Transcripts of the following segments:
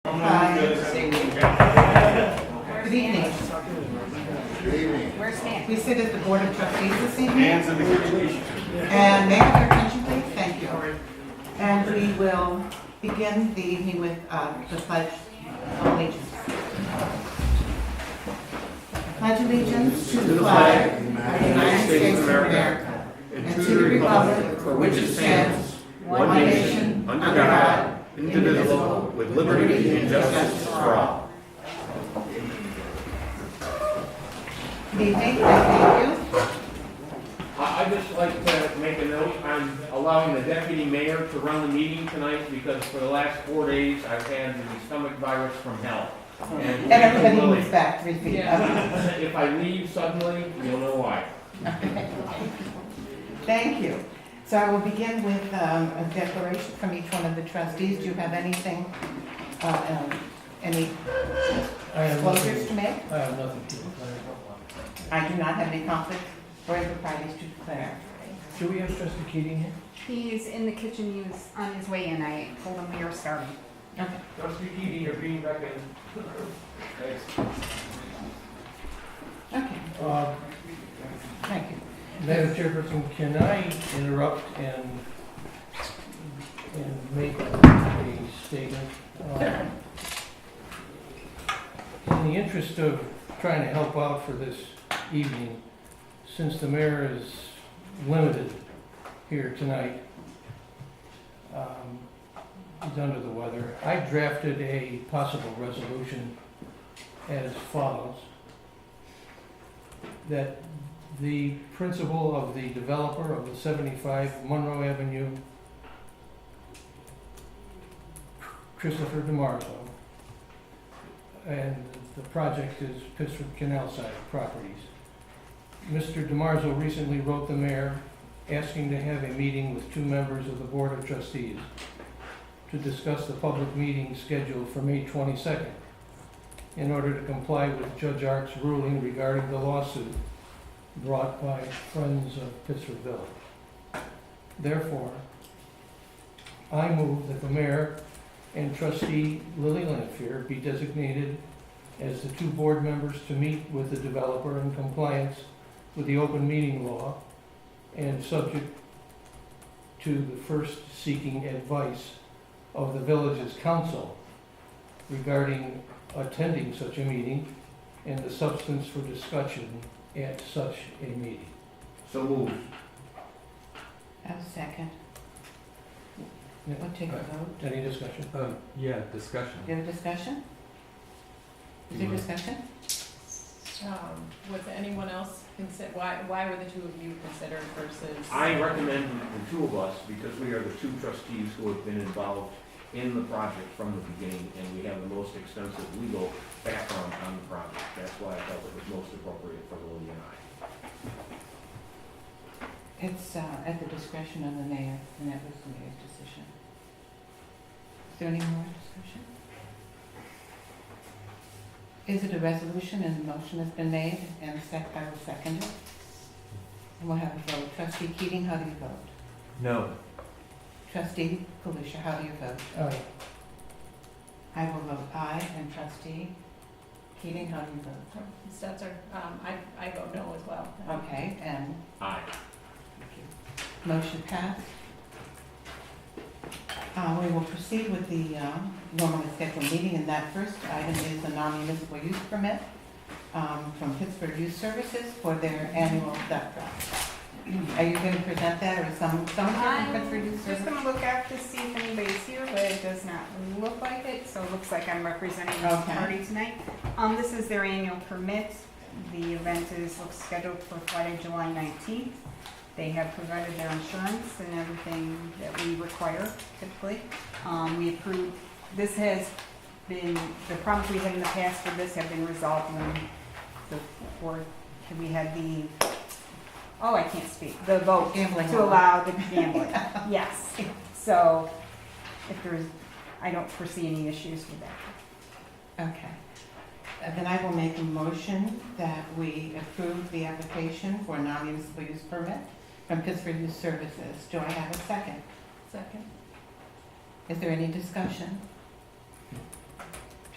Hi. Good evening. Good evening. Where's Stan? We sit at the Board of Trustees this evening. Hands in the kitchen. And may I have your attention, please? Thank you. And we will begin the evening with the Pledge of Allegiance. Pledge allegiance to the flag of the United States of America and to the republic for which it stands, one nation, under God, indivisible, with liberty and justice for all. Good evening, thank you. I'd just like to make a note, I'm allowing the deputy mayor to run the meeting tonight because for the last 4 days I've had the stomach virus from hell. And everybody moves back 3 feet. If I leave suddenly, you'll know why. Thank you. So I will begin with a declaration from each one of the trustees. Do you have anything, any disclosures to make? I have nothing to declare. I do not have any conflicts or improprieties to declare. Do we have Trustee Keating here? He's in the kitchen. He was on his way in. I told him we were starting. Okay. Trustee Keating, you're being back in. Thanks. Okay, thank you. Madam Chairperson, can I interrupt and make a statement? In the interest of trying to help out for this evening, since the mayor is limited here tonight, he's under the weather, I drafted a possible resolution as follows: that the principal of the developer of the 75 Monroe Avenue, Christopher DiMarzo, and the project is Pittsford Canal Side Properties. Mr. DiMarzo recently wrote the mayor asking to have a meeting with 2 members of the Board of Trustees to discuss the public meeting scheduled for May 22nd in order to comply with Judge Ark's ruling regarding the lawsuit brought by Friends of Pittsford Village. Therefore, I move that the mayor and trustee Lily Lanfear be designated as the 2 board members to meet with the developer in compliance with the open meeting law and subject to the first seeking advice of the village's council regarding attending such a meeting and the substance for discussion at such a meeting. So moved. Have a second. We'll take a vote. Any discussion? Yeah, discussion. Do you have a discussion? Is there discussion? Was anyone else consider, why were the 2 of you considered versus? I recommend the 2 of us because we are the 2 trustees who have been involved in the project from the beginning, and we have the most extensive legal background on the project. That's why I felt it was most appropriate for Lily and I. It's at the discretion of the mayor, and that was the mayor's decision. Is there any more discussion? Is it a resolution and the motion has been made and I will second it? We'll have a vote. Trustee Keating, how do you vote? No. Trustee Galusha, how do you vote? Aye. I will vote aye, and trustee Keating, how do you vote? Stetzer, I vote no as well. Okay, and Aye. motion passed. We will proceed with the normally scheduled meeting, and that first item is a non-municipal use permit from Pittsburgh Youth Services for their annual duck drive. Are you going to present that, or someone here from Pittsburgh Youth Just Services? going to look out to see if anybody's here, but it does not look like it, so it looks like I'm representing the Okay. party tonight. This is their annual permit. The event looks scheduled for Friday, July 19th. They have provided their insurance and everything that we require typically. We approved, this has been, the problems we had in the past for this have been resolved when we had the, I can't speak, the vote Gambling to law. allow the gambling. Yes. So if there's, I don't foresee any issues with that. Okay. Then I will make a motion that we approve the application for a non-municipal use permit from Pittsburgh Youth Services. Do I have a second? Second. Is there any discussion?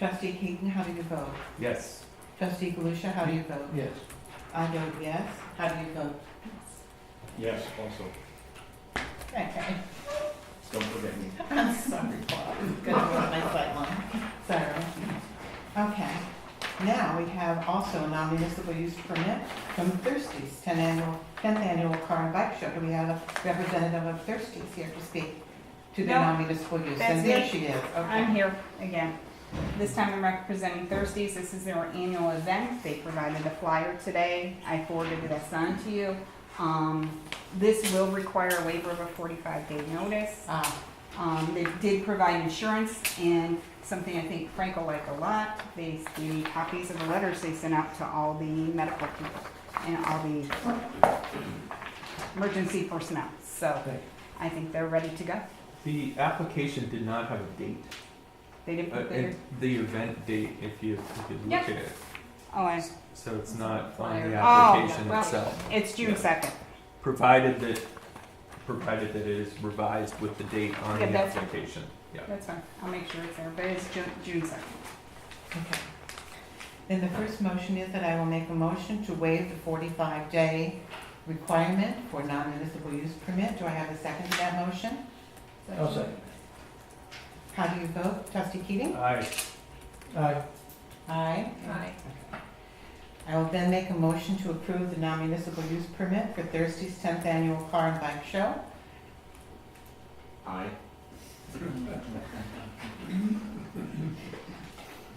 Trustee Keating, how do you vote? Yes. Trustee Galusha, how do you vote? Yes. I vote yes. How do you vote? Yes, also. Okay. Don't forget me. I'm sorry, Bob. It's gonna ruin my sight line. Sorry. Okay. Now we have also a non-municipal use permit from Thirsties, 10th annual car and bike show. Do we have a representative of Thirsties here to speak to the No, non-municipal use? that's And there me. she is. I'm Okay. here again. This time I'm representing Thirsties. This is their annual event. They provided a flyer today. I forwarded this on to you. This will require a waiver of a 45-day notice. They did provide insurance and something I think Frank will like a lot. They need copies of the letters they sent out to all the medical people and all the emergency personnel. So I think they're ready to go. The application did not have a date. They didn't put And the event date, if you look Yep. at it, oh, so it's not on the Oh, application well, itself. it's June Yeah. 2nd. Provided that it is revised with the date on Yeah, the that's- application. Yeah. That's fine. I'll make sure it's there, but it's June 2nd. Okay. Then the first motion is that I will make a motion to waive the 45-day requirement for non-municipal use permit. Do I have a second to that motion? I'll second. How do you vote? Trustee Keating? Aye. Aye. Aye. Aye. I will then make a motion to approve the non-municipal use permit for Thursday's 10th annual car and bike show. Aye.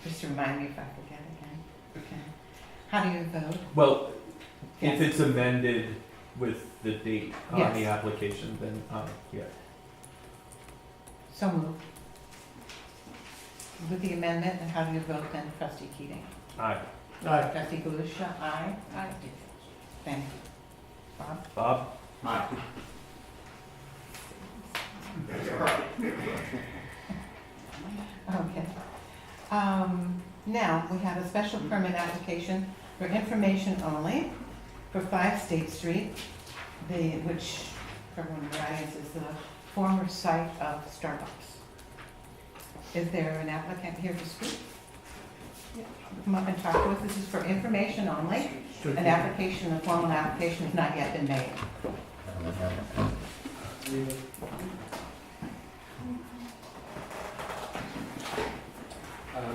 Just remind me if I forget again. Okay. How do you vote? Well, if Yes. it's amended with the date on the Yes. application, then, yeah. So moved. With the amendment, and how do you vote then, Trustee Keating? Aye. Aye. Trustee Galusha, aye. Aye. Thank you. Bob? Bob? Aye. Okay. Now, we have a special permit application for information only for 5 State Street, which, for everyone in the audience, is the former site of Starbucks. Is there an applicant here to speak? Come up and talk to us. This is for information only. An application, a formal application has not yet been made.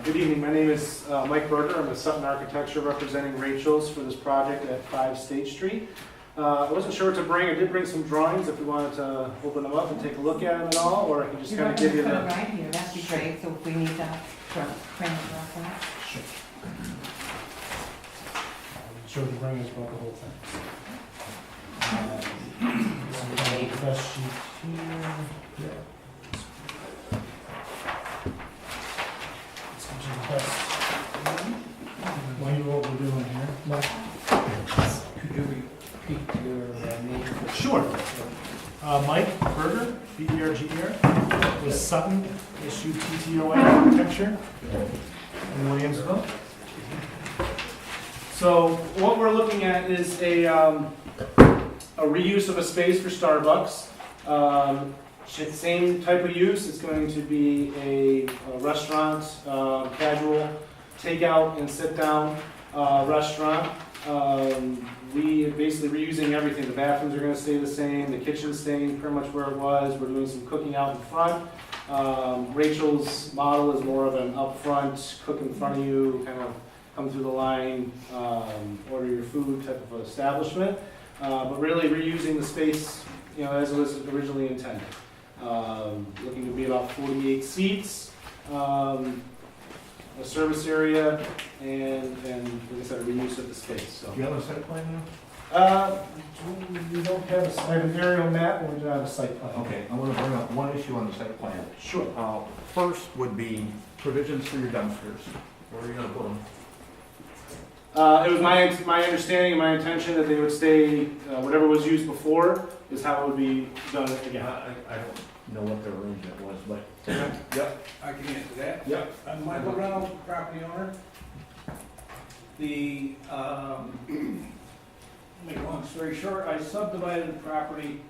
Good evening, my name is Mike Berger. I'm with Sutton Architecture representing Rachel's for this project at 5 State Street. I wasn't sure what to bring. I did bring some drawings if we wanted to open them up and take a look at them at all, or I can just You're kind of going give to you put it the... right here, that'd be great, so if we need to frame it reference. Show the ring is about the whole thing. The best sheet here. This gives you the best. When you what we're doing here. Mike? Could you repeat your name? Sure. Mike Berger, B-E-R-G-E-R, with Sutton, S-U-T-T-O-N Architecture in Williamsville. So what we're looking at is a reuse of a space for Starbucks. Same type of use. It's going to be a restaurant, casual takeout and sit down restaurant. We are basically reusing everything. The bathrooms are going to stay the same. The kitchen's staying pretty much where it was. We're doing some cooking out in front. Rachel's model is more of an upfront, cook in front of you, kind of come through the line, order your food type of establishment, but really reusing the space, as it was originally intended. Looking to be about 48 seats, a service area, and like I said, a reuse of the space. So. Do you have a site plan now? We don't have I have an aerial map, but we do not have a site plan. Okay, I want to bring up one issue on the site plan. Sure. First would be provisions for your dumpsters. Where are you gonna put them? It was my understanding and my intention that they would stay, whatever was used before is how it would be done again. I don't know what their arrangement was, but. Yep. I can answer that. Yep. I'm Michael Reynolds, property owner. Make a long story short, I subdivided the property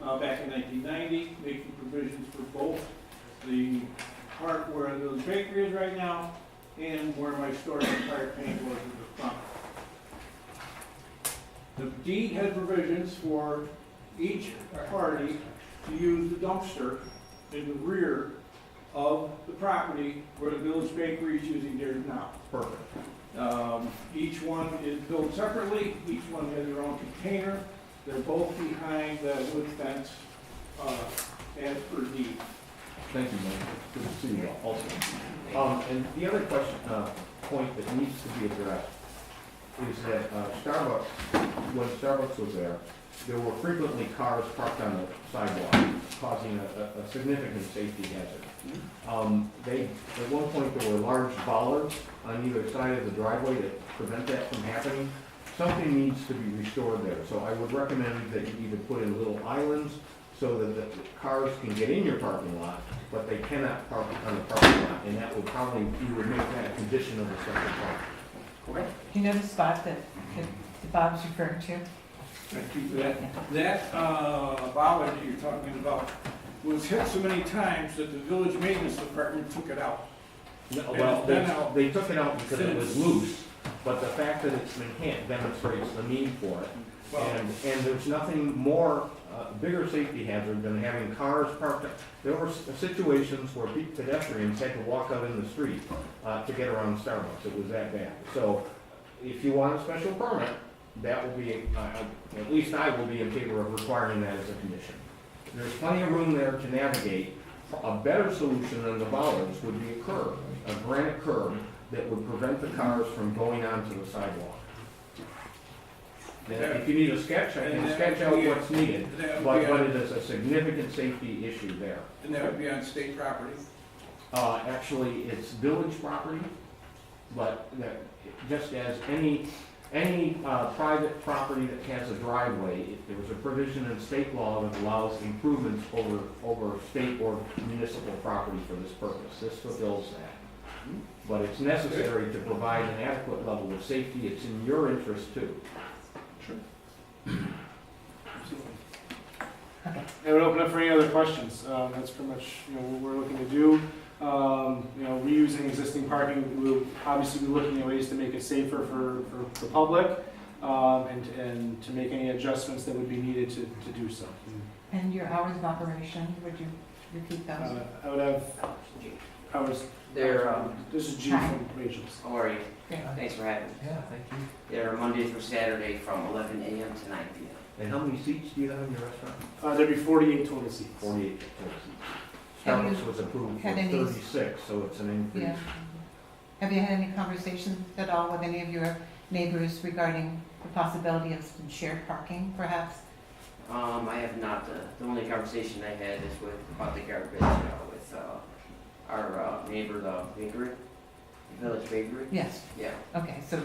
back in 1990, making provisions for both the part where the bakery is right now and where my storage and fire tank was in the front. The deed has provisions for each party to use the dumpster in the rear of the property where the village bakery is using theirs now. Perfect. Each one is built separately, each one has their own container, they're both behind the wood fence, as per deed. Thank you, Mike. Good to see you all also. And the other question, point that needs to be addressed is that Starbucks, when Starbucks was there were frequently cars parked on the sidewalk, causing a significant safety hazard. At one point, there were large bollards on either side of the driveway to prevent that from happening. Something needs to be restored there, so I would recommend that you either put in little islands so that the cars can get in your parking lot, but they cannot park on the parking lot, and that would probably, you would make that a condition of the special permit. Do you know the spot that Bob's referring to? Thank you for that. That bollard that you're talking about was hit so many times that the village maintenance department took it out. No, And well, it's been out they took it out because it was since. loose, but the fact that it's been hit demonstrates the need for it. Well, And there's nothing more, bigger safety hazard than having cars parked. There were situations where pedestrians had to walk out in the street to get around Starbucks. It was that bad. So if you want a special permit, that will be, at least I will be in favor of requiring that as a condition. There's plenty of room there to navigate. A better solution than the bollards would be a curb, a granite curb that would prevent the cars from going onto the sidewalk. Now, if you need a sketch, I can sketch out what's needed, but it is a significant safety issue there. and that would be on state property. Actually, it's village property, but just as any private property that has a driveway, there's a provision in state law that allows improvements over state or municipal property for this purpose. This fulfills that. But it's necessary to provide an adequate level of safety. It's in your interest too. I would open up for any other questions. That's pretty much, what we're looking to do. Reusing existing parking, we'll obviously be looking at ways to make it safer for the public, and to make any adjustments that would be needed to do so. And your hours of operation, would you repeat those? I would have hours. This is G from Rachel's. How are you? Great. Thanks for having me. Yeah, thank you. They're Monday through Saturday from 11 a.m. to 9 p.m. And how many seats do you have in your restaurant? There'd be 48 total seats. 48 total seats. Have you Starbucks was approved for had any- 36, so it's an increase. Yeah. Have you had any conversations at all with any of your neighbors regarding the possibility of some shared parking, perhaps? I have not. The only conversation I had is about the garbage with our neighbor, the bakery, the village bakery. Yes. Yeah. Okay, so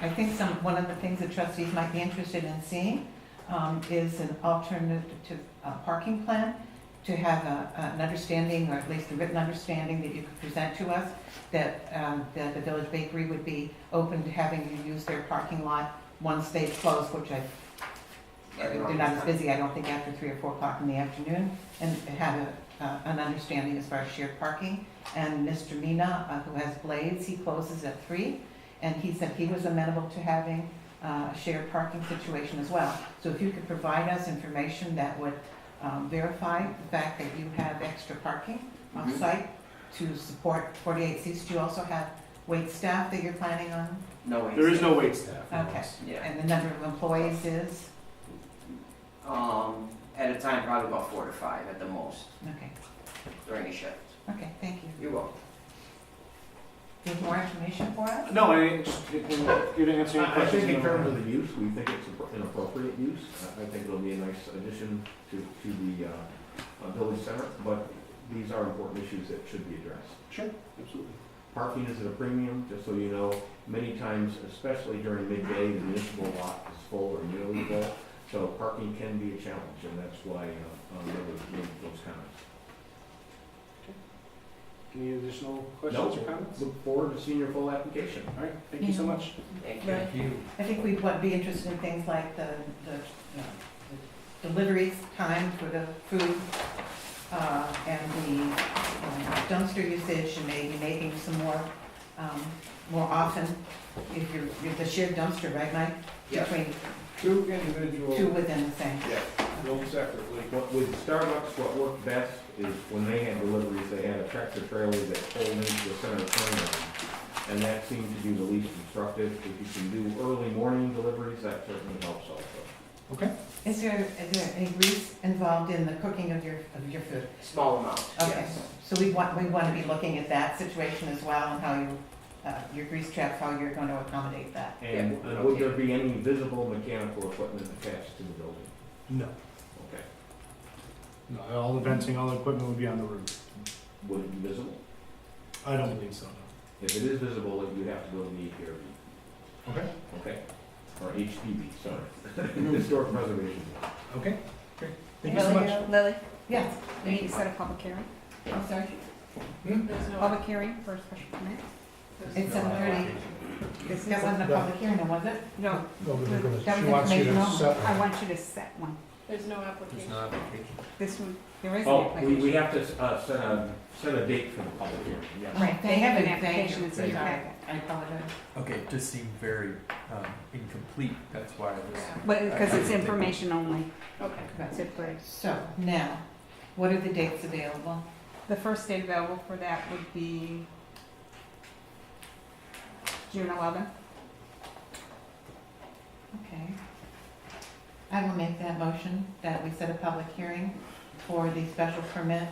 I think one of the things that trustees might be interested in seeing is an alternative to parking plan, to have an understanding, or at least a written understanding that you could present to us, that the village bakery would be open to having you use their parking lot once they close, which they're not as busy, I don't think, after 3 or 4 o'clock in the afternoon, and have an understanding as far as shared parking. And Mr. Mina, who has Blades, he closes at 3, and he said he was amenable to having a shared parking situation as well. So if you could provide us information that would verify the fact that you have extra parking off-site to support 48 seats. Do you also have wait staff that you're planning on? No way. There is no wait staff. Okay. Yeah. And the number of employees is? At a time, probably about 4 to 5 at the most Okay, during a shift. okay, thank you. You're welcome. Do you have more information for us? No, I just here to answer your I questions. think in terms of the use, we think it's an appropriate use. I think it'll be a nice addition to the village center, but these are important issues that should be addressed. Sure, absolutely. Parking is at a premium, just so you know. Many times, especially during midday, the municipal lot is full or nearly full, so parking can be a challenge, and that's why there was those comments. Any additional questions or No, comments? look forward to seeing your full application. All right, thank you so much. Thank you. Right. I think we'd be interested in things like the deliveries time for the food, and the dumpster usage, and maybe making some more more often, if you're the shared dumpster, right, Mike? Yes. Between Two individual, two within the same. Yeah. built separately. What, with Starbucks, what worked best is when they had deliveries, they had a tractor trailer that pulled into the center turnaround. And that seemed to be the least obstructive. If you can do early morning deliveries, that certainly helps also. Okay. Is there any grease involved in the cooking of your food? Small amount, Okay, yes. so we want to be looking at that situation as well, and how you, your grease traps, how you're going to accommodate that. And would there be any visible mechanical equipment attached to the building? No. Okay. No, all the venting, all the equipment would be on the roof. Would it be visible? I don't believe so, no. If it is visible, you have to go to the APRB. Okay. Okay? Or HPB, sorry. Historic Preservation. Okay, great. Thank you so much. Lily, Yes, we need to set a public hearing, I'm sorry, There's no, public hearing for a special permit. it's 7:30. This is, That wasn't a public hearing, was it? no, No, but they're gonna, That she was wants you to informational. set I one. want you to set one. there's no application. This one, there is an Oh, application. we have to set a date for the public hearing, yes. Right, they Thank have an you, thank application you. that's in your Sorry. packet. I apologize. Okay, it just seemed very incomplete, that's why I was. Yeah. But, because I it's think- information only, Okay. that's it for, So, now, what are the dates available? the first date available for that would be June 11th. Okay. I will make that motion that we set a public hearing for the special permit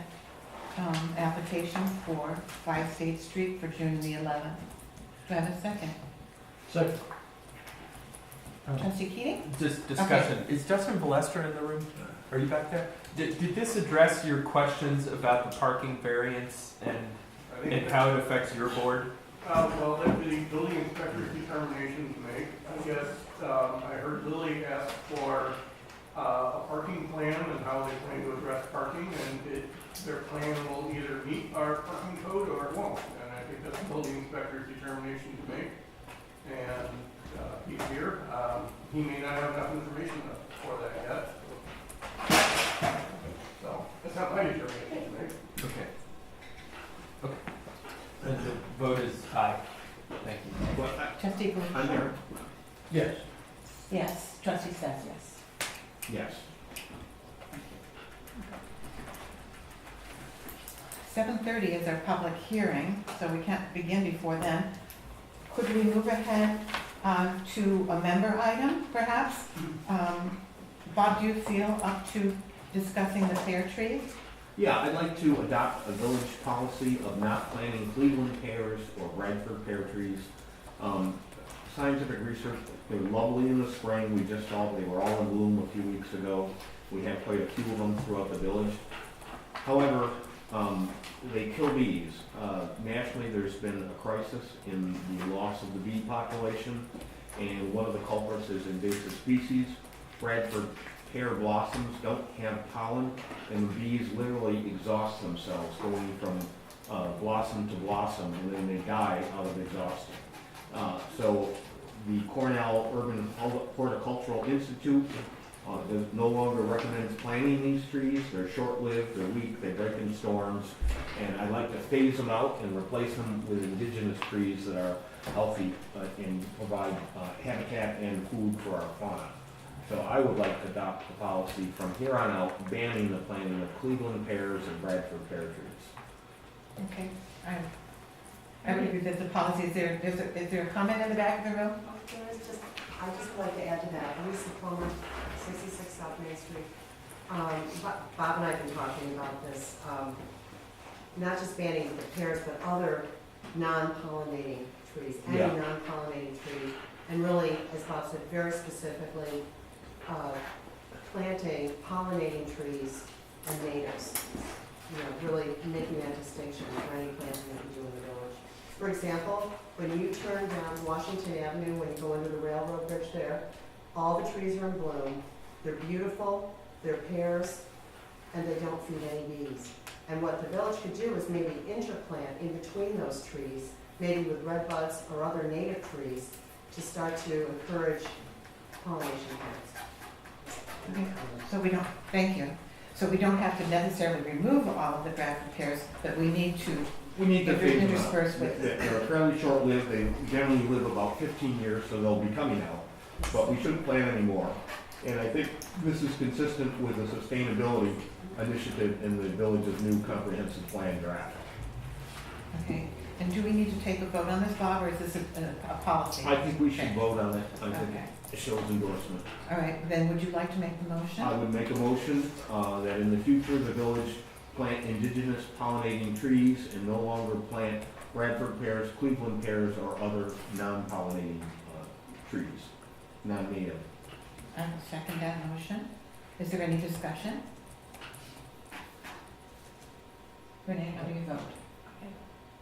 application for 5 State Street for June the 11th. Do I have a second? Second. Trustee Keating? Just discussion, is Justin Balestra in the room? Are you back there? Did this address your questions about the parking variance I and think, how it affects your board? well, that'd be the building inspector's determination to make. I guess, I heard Lily ask for a parking plan and how they plan to address parking, and their plan will either meet our parking code or it won't. And I think that's the building inspector's determination to make. And he's here. He may not have enough information for that yet. So that's not my determination to make. Okay. Okay. And the vote is aye. Thank you. Well, Trustee Bluth? I'm there. Yes. Yes. Trustee says yes. Yes. 7:30 is our public hearing, so we can't begin before then. Could we move ahead to a member item, perhaps? Bob, do you feel up to discussing the pear trees? Yeah, I'd like to adopt a village policy of not planting Cleveland pears or Bradford pear trees. Scientific research, they're lovely in the spring. We just saw they were all in bloom a few weeks ago. We have quite a few of them throughout the village. However, they kill bees. Nationally, there's been a crisis in the loss of the bee population, and one of the culprits is invasive species. Bradford pear blossoms don't have pollen, and the bees literally exhaust themselves going from blossom to blossom, and then they die out of exhaustion. So the Cornell Urban Horticultural Institute no longer recommends planting these trees. They're short-lived, they're weak, they break in storms, and I'd like to phase them out and replace them with indigenous trees that are healthy and provide habitat and food for our fauna. So I would like to adopt the policy from here on out, banning the planting of Cleveland pears and Bradford pear trees. Okay, I would agree that the policy, is there a comment in the back of the room? I'd just like to add to that, Lisa Plummer, 66 South Main Street. Bob and I have been talking about this, not just banning the pears, but other non-pollinating trees, any Yeah. non-pollinating tree. And really, as Bob said, very specifically, planting pollinating trees and natives. You know, really making that distinction for any planting that we do in the village. For example, when you turn down Washington Avenue, when you go into the railroad bridge there, all the trees are in bloom. They're beautiful, they're pears, and they don't feed any bees. And what the village could do is maybe interplant in between those trees, maybe with red buds or other native trees, to start to encourage pollination plants. Okay, so we don't, thank you. So we don't have to necessarily remove all of the Bradford pears, but we need to We need to If phase you're them out. interspersed with- They're fairly short-lived, they generally live about 15 years, so they'll be coming out, but we shouldn't plan anymore. And I think this is consistent with the sustainability initiative in the village's new comprehensive plan draft. Okay, and do we need to take a vote on this, Bob, or is this a policy? I think we should Okay. vote on it, I think Okay, it shows endorsement. all right, then would you like to make the I motion? would make a motion that in the future, the village plant indigenous pollinating trees and no longer plant Bradford pears, Cleveland pears, or other non-pollinating trees, non-native. I will second that motion. Is there any discussion? Renee, how do you vote?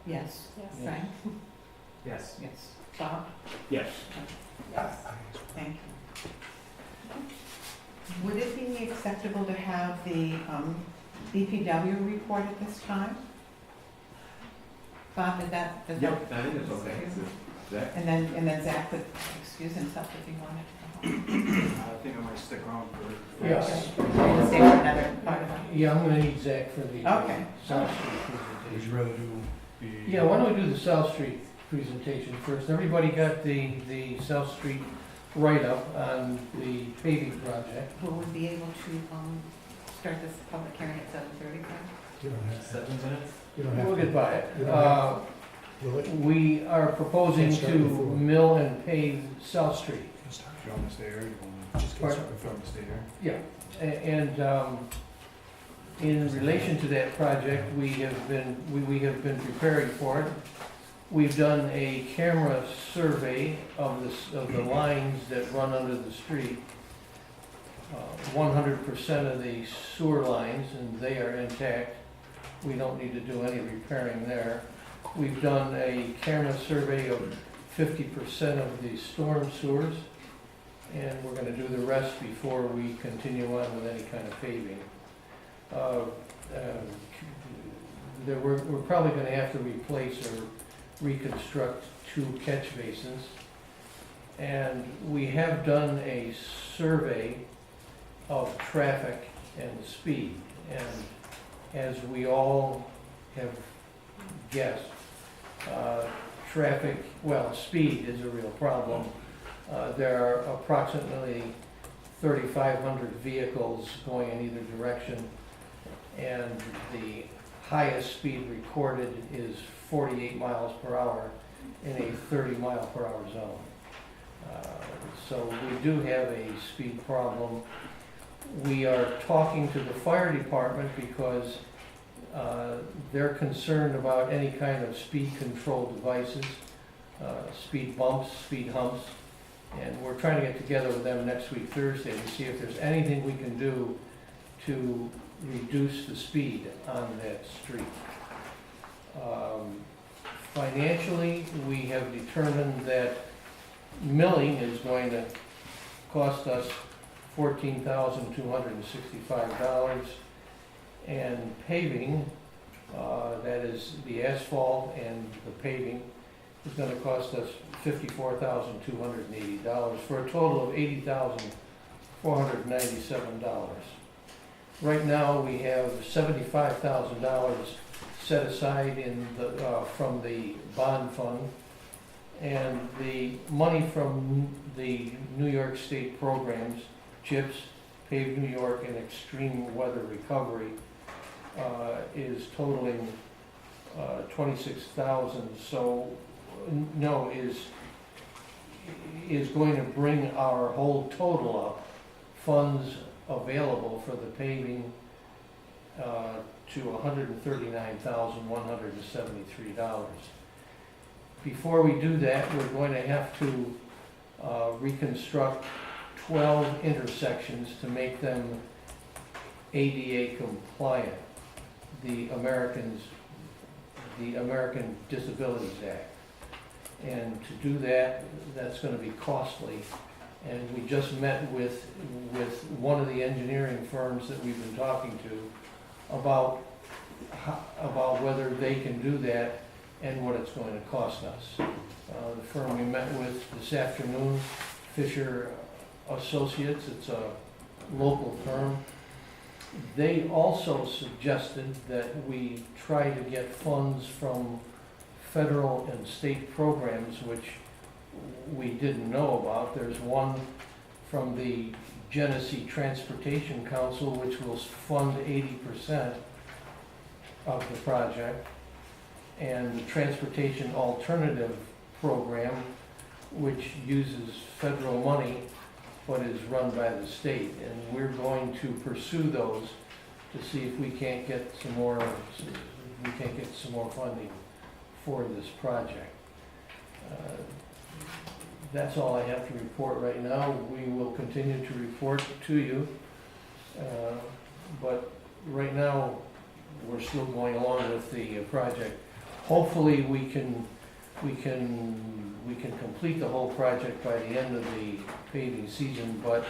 Yes. Yes. Frank? Yes. Yes. Bob? Yes. Yes. Thank you. Would it be acceptable to have the BPW report at this time? Bob, does that? Yep, I think it's okay. Zach? And then Zach could excuse himself if he wanted to go home. I think I might stick around for. Yes. We're gonna stay for another part of it. Yeah, I'm gonna need Zach for the Okay. South Street Would presentation. you rather do the? Yeah, why don't we do the South Street presentation first? Everybody got the South Street write-up on the paving project? Will we be able to start this public hearing at 7:30? You don't have 7 minutes? You don't have We'll to. get by it. You don't have Will it? We are proposing Let's start to before. mill and pave South Street. If you want to stay here, you want to just get Pardon? started if you want to stay here. Yeah, and in relation to that project, we have been preparing for it. We've done a camera survey of the lines that run under the street. 100% of the sewer lines, and they are intact. We don't need to do any repairing there. We've done a camera survey of 50% of the storm sewers, and we're gonna do the rest before we continue on with any kind of paving. We're probably gonna have to replace or reconstruct 2 catch basins. And we have done a survey of traffic and speed. And as we all have guessed, speed is a real problem. There are approximately 3,500 vehicles going in either direction, and the highest speed recorded is 48 miles per hour in a 30-mile-per-hour zone. So we do have a speed problem. We are talking to the fire department because they're concerned about any kind of speed control devices, speed bumps, speed humps, and we're trying to get together with them next week, Thursday, to see if there's anything we can do to reduce the speed on that street. Financially, we have determined that milling is going to cost us $14,265, and paving, that is the asphalt and the paving, is gonna cost us $54,280, for a total of $80,497. Right now, we have $75,000 set aside in from the bond fund, and the money from the New York State programs, CHIPS, Pave New York, and Extreme Weather Recovery, is totaling 26,000. So, no, is going to bring our whole total up, funds available for the paving, to $139,173. Before we do that, we're going to have to reconstruct 12 intersections to make them ADA compliant, the American Disabilities Act. And to do that, that's going to be costly. And we just met with one of the engineering firms that we've been talking to about whether they can do that and what it's going to cost us. The firm we met with this afternoon, Fisher Associates, it's a local firm, They also suggested that we try to get funds from federal and state programs, which we didn't know about. There's one from the Genesee Transportation Council, which will fund 80% of the project, and the Transportation Alternative Program, which uses federal money but is run by the state. And we're going to pursue those to see if we can't get some more funding for this project. That's all I have to report right now. We will continue to report to you, but right now, we're still going along with the project. Hopefully, we can complete the whole project by the end of the paving season, but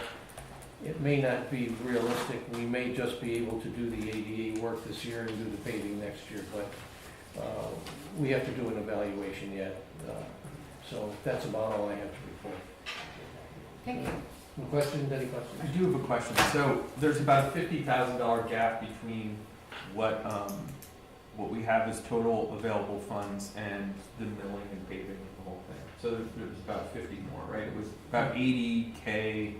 it may not be realistic. We may just be able to do the ADA work this year and do the paving next year, but we have to do an evaluation yet. So that's about all I have to report. Thank you. Any questions? Any questions? I do have a question. So there's about a $50,000 gap between what we have as total available funds and the milling and paving of the whole thing. So there's about 50 more, right? It was about 80K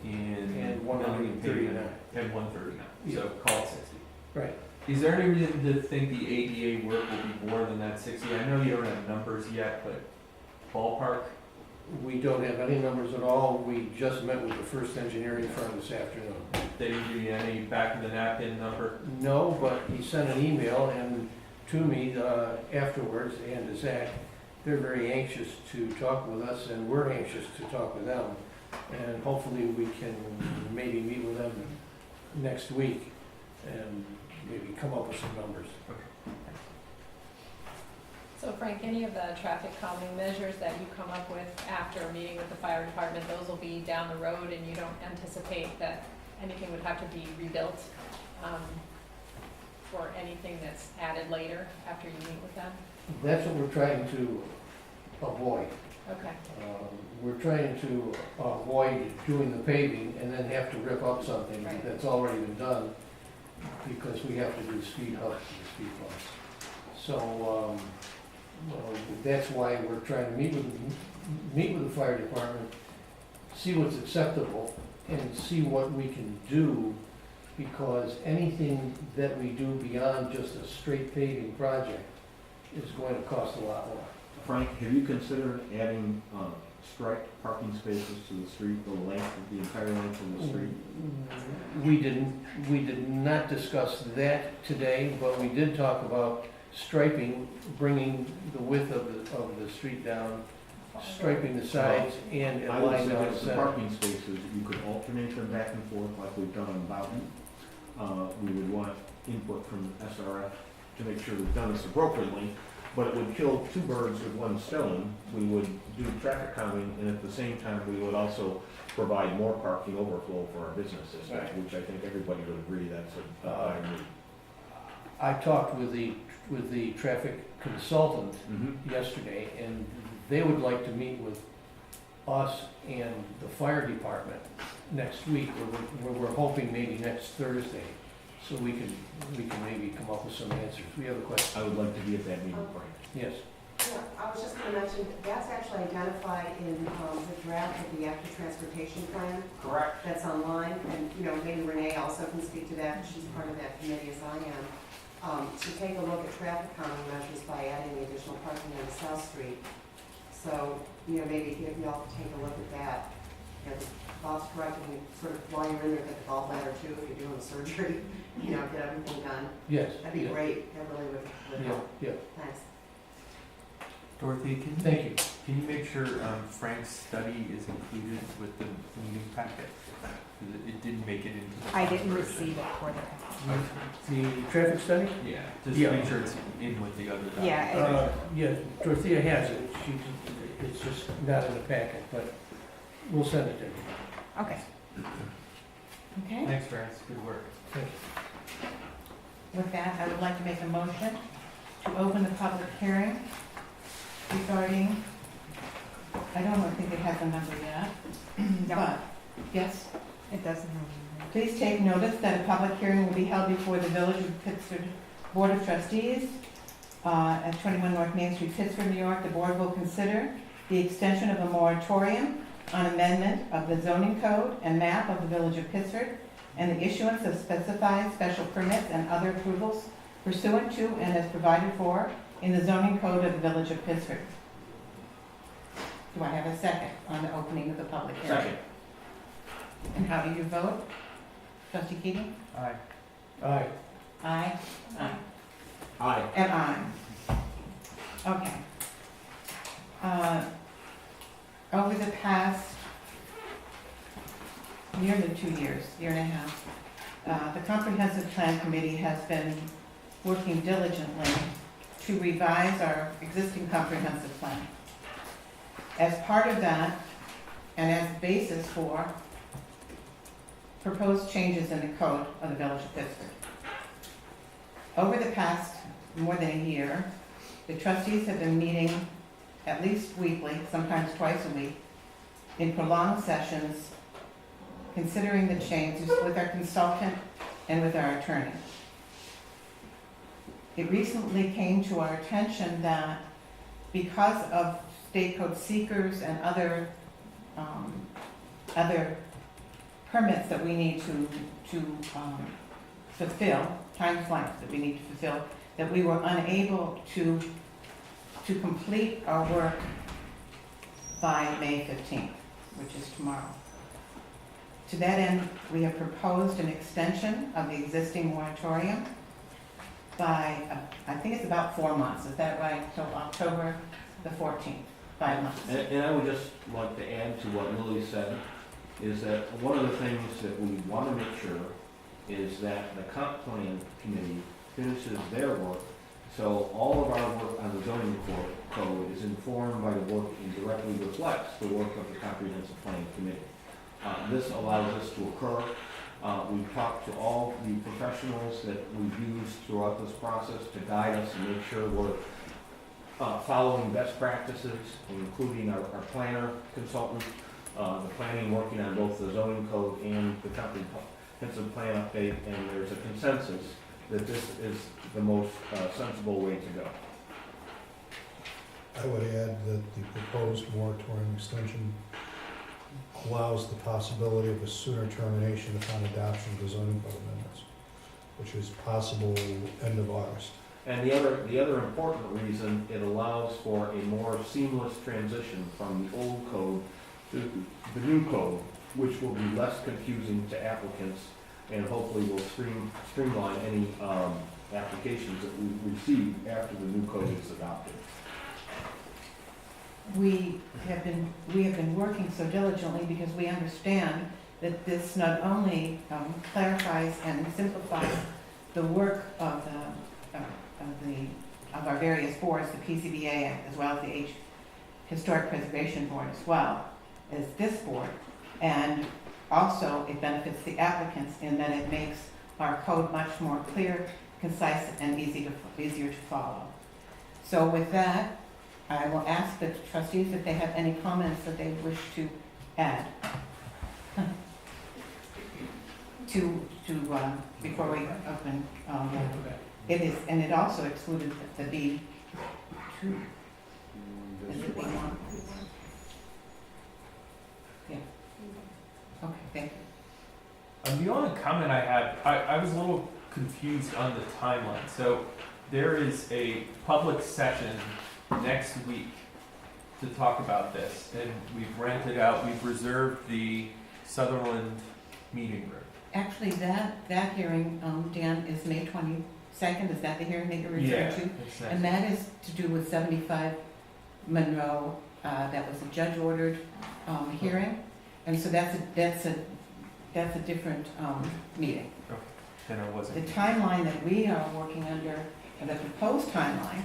in And milling and paving 139. and 139. So call it 60. Right. Is there any reason to think the ADA work will be more than that 60? I know you don't have numbers yet, but ballpark? We don't have any numbers at all. We just met with the first engineering firm this afternoon. They didn't give you any back of the napkin number? No, but he sent an email and to me afterwards, and to Zach. They're very anxious to talk with us, and we're anxious to talk with them. And hopefully we can maybe meet with them next week and maybe come up with some numbers. So Frank, any of the traffic calming measures that you come up with after a meeting with the fire department, those will be down the road and you don't anticipate that anything would have to be rebuilt for anything that's added later after you meet with them? That's what we're trying to avoid. Okay. We're trying to avoid doing the paving and then have to rip up something Right. that's already been done because we have to do speed humps and speed bumps. So that's why we're trying to meet with the fire department, see what's acceptable, and see what we can do, because anything that we do beyond just a straight paving project is going to cost a lot more. Frank, have you considered adding striped parking spaces to the street, the length of the entire length of the street? We did not discuss that today, but we did talk about striping, bringing the width of the street down, striping the sides, and I would line down the suggest the center. parking spaces, you could alternate them back and forth like we've done on Boughton. We would want input from SRF to make sure we've done this appropriately, but it would kill two birds with one stone. We would do traffic calming, and at the same time, we would also provide more parking overflow for our businesses, Right. which I think everybody would agree that's a dire need. I talked with the traffic consultant Mhm. yesterday, and they would like to meet with us and the fire department next week, where we're hoping maybe next Thursday, so we can maybe come up with some answers. We have a question? I would like to be at that meeting, Frank. Yes. Yeah, I was just going to mention, that's actually identified in the draft of the active transportation plan Correct. that's online, and, you know, maybe Renee also can speak to that, she's part of that committee as I am. To take a look at traffic calming measures by adding the additional parking on South Street. So, you know, maybe if you all could take a look at that. You know, Bob's correct, and sort of while you're in there, get the gallbladder too, if you're doing surgery, you know, get everything done. Yes. That'd be yeah, great, that really would Yeah, help. yeah. Thanks. Dorothy, Thank you. can you make sure Frank's study is included with the meeting packet? 'Cause it didn't make it into the. I didn't version. receive it for the, Okay. The traffic study? Yeah, just Yeah. make sure it's in with the other documents. Yeah, Yeah, Dorothea has it. It's just not in the packet, but we'll send it to you. okay. Okay. Thanks, Francis, good work. Thank you. With that, I would like to make a motion to open the public hearing regarding, I don't think it has a number yet, No. but Yes? It doesn't have. Please take notice that a public hearing will be held before the Village of Pittsford Board of Trustees at 21 North Main Street, Pittsford, New York. The board will consider the extension of a moratorium on amendment of the zoning code and map of the Village of Pittsford and the issuance of specified special permits and other approvals pursuant to and as provided for in the zoning code of the Village of Pittsford. Do I have a second on the opening of the public hearing? Second. And how do you vote? Trustee Keating? Aye. Aye. Aye. Aye. Aye. And aye. Okay. Over the past nearly 2 years, year and a half, the Comprehensive Plan Committee has been working diligently to revise our existing comprehensive plan. As part of that, and as basis for proposed changes in the code of the Village of Pittsburgh. Over the past more than a year, the trustees have been meeting at least weekly, sometimes twice a week, in prolonged sessions, considering the changes with our consultant and with our attorney. It recently came to our attention that because of state code seekers and other permits that we need to fulfill, time flags that we need to fulfill, that we were unable to complete our work by May 15th, which is tomorrow. To that end, we have proposed an extension of the existing moratorium by, I think it's about 4 months, is that right, till October the 14th, 5 months. And I would just like to add to what Lily said, is that one of the things that we want to make sure is that the comp plan committee finishes their work, so all of our work on the zoning code is informed by the work and directly reflects the work of the comprehensive plan committee. This allows us to occur. We've talked to all the professionals that we've used throughout this process to guide us and make sure we're following best practices, including our planner consultant, the planning working on both the zoning code and the comprehensive plan update, and there's a consensus that this is the most sensible way to go. I would add that the proposed moratorium extension allows the possibility of a sooner termination upon adoption of the zoning code amendments, which is possible end of August. And the other important reason, it allows for a more seamless transition from the old code to the new code, which will be less confusing to applicants and hopefully will streamline any applications that we receive after the new code is adopted. We have been working so diligently because we understand that this not only clarifies and simplifies the work of our various boards, the PCBA as well as the Historic Preservation Board as well as this board, and also it benefits the applicants in that it makes our code much more clear, concise, and easier to follow. So with that, I will ask the trustees if they have any comments that they wish to add before we open. It is, and it also excluded the B2. Is it B1? Yeah. Okay, thank you. The only comment I had, I was a little confused on the timeline. So there is a public session next week to talk about this, and we've reserved the Sutherland meeting room. Actually, that hearing, Dan, is May 22nd. Is that the hearing that you're referring to? It's And that is to do with 75 Monroe. That was a judge-ordered hearing, and so that's a different meeting. Then I wasn't. The timeline that we are working under, the proposed timeline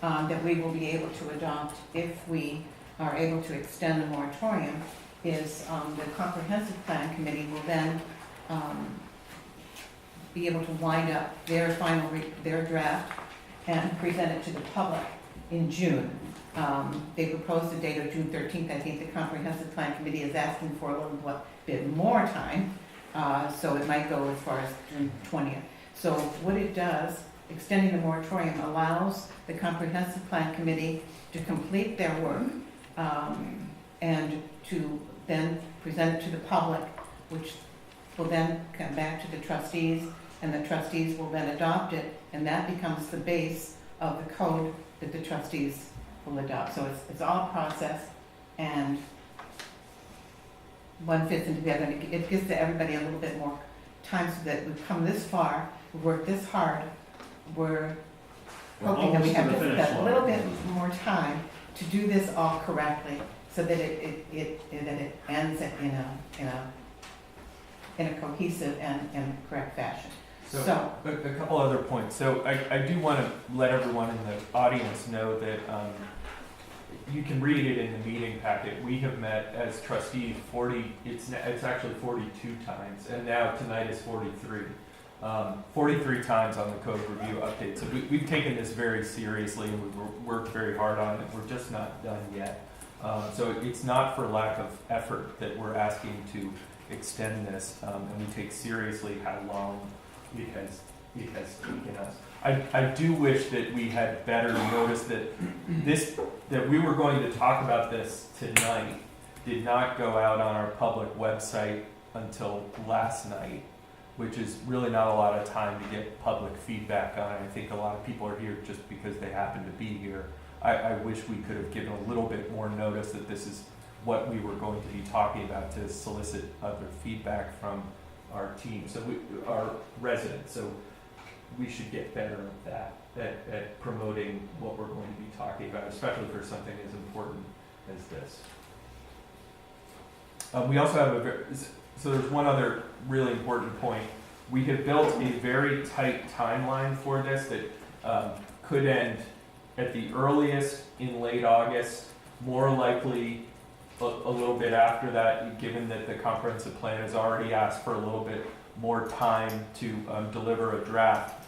that we will be able to adopt if we are able to extend the moratorium, is the Comprehensive Plan Committee will then be able to wind up their draft and present it to the public in June. They proposed a date of June 13th. I think the Comprehensive Plan Committee is asking for a little bit more time, so it might go as far as June 20th. So what it does, extending the moratorium allows the Comprehensive Plan Committee to complete their work and to then present it to the public, which will then come back to the trustees, and the trustees will then adopt it, and that becomes the base of the code that the trustees will adopt. So it's all process, and one fits in together, and it gives to everybody a little bit more time so that we've come this far, we've worked this hard, we're hoping that we have just that little bit more time to do this all correctly, so that it ends in a cohesive and correct fashion. So, a couple other points. So I do want to let everyone in the audience know that you can read it in the meeting packet. We have met as trustees it's actually 42 times, and now tonight is 43. 43 times on the code review update. So we've taken this very seriously, and we've worked very hard on it. We're just not done yet. So it's not for lack of effort that we're asking to extend this, and we take seriously how long it has taken us. I do wish that we had better noticed that we were going to talk about this tonight did not go out on our public website until last night, which is really not a lot of time to get public feedback on it. I think a lot of people are here just because they happen to be here. I wish we could have given a little bit more notice that this is what we were going to be talking about to solicit other feedback from our team, our residents. So we should get better at that, at promoting what we're going to be talking about, especially for something as important as this. We also have so there's one other really important point. We have built a very tight timeline for this that could end at the earliest in late August, more likely a little bit after that, given that the comprehensive plan has already asked for a little bit more time to deliver a draft.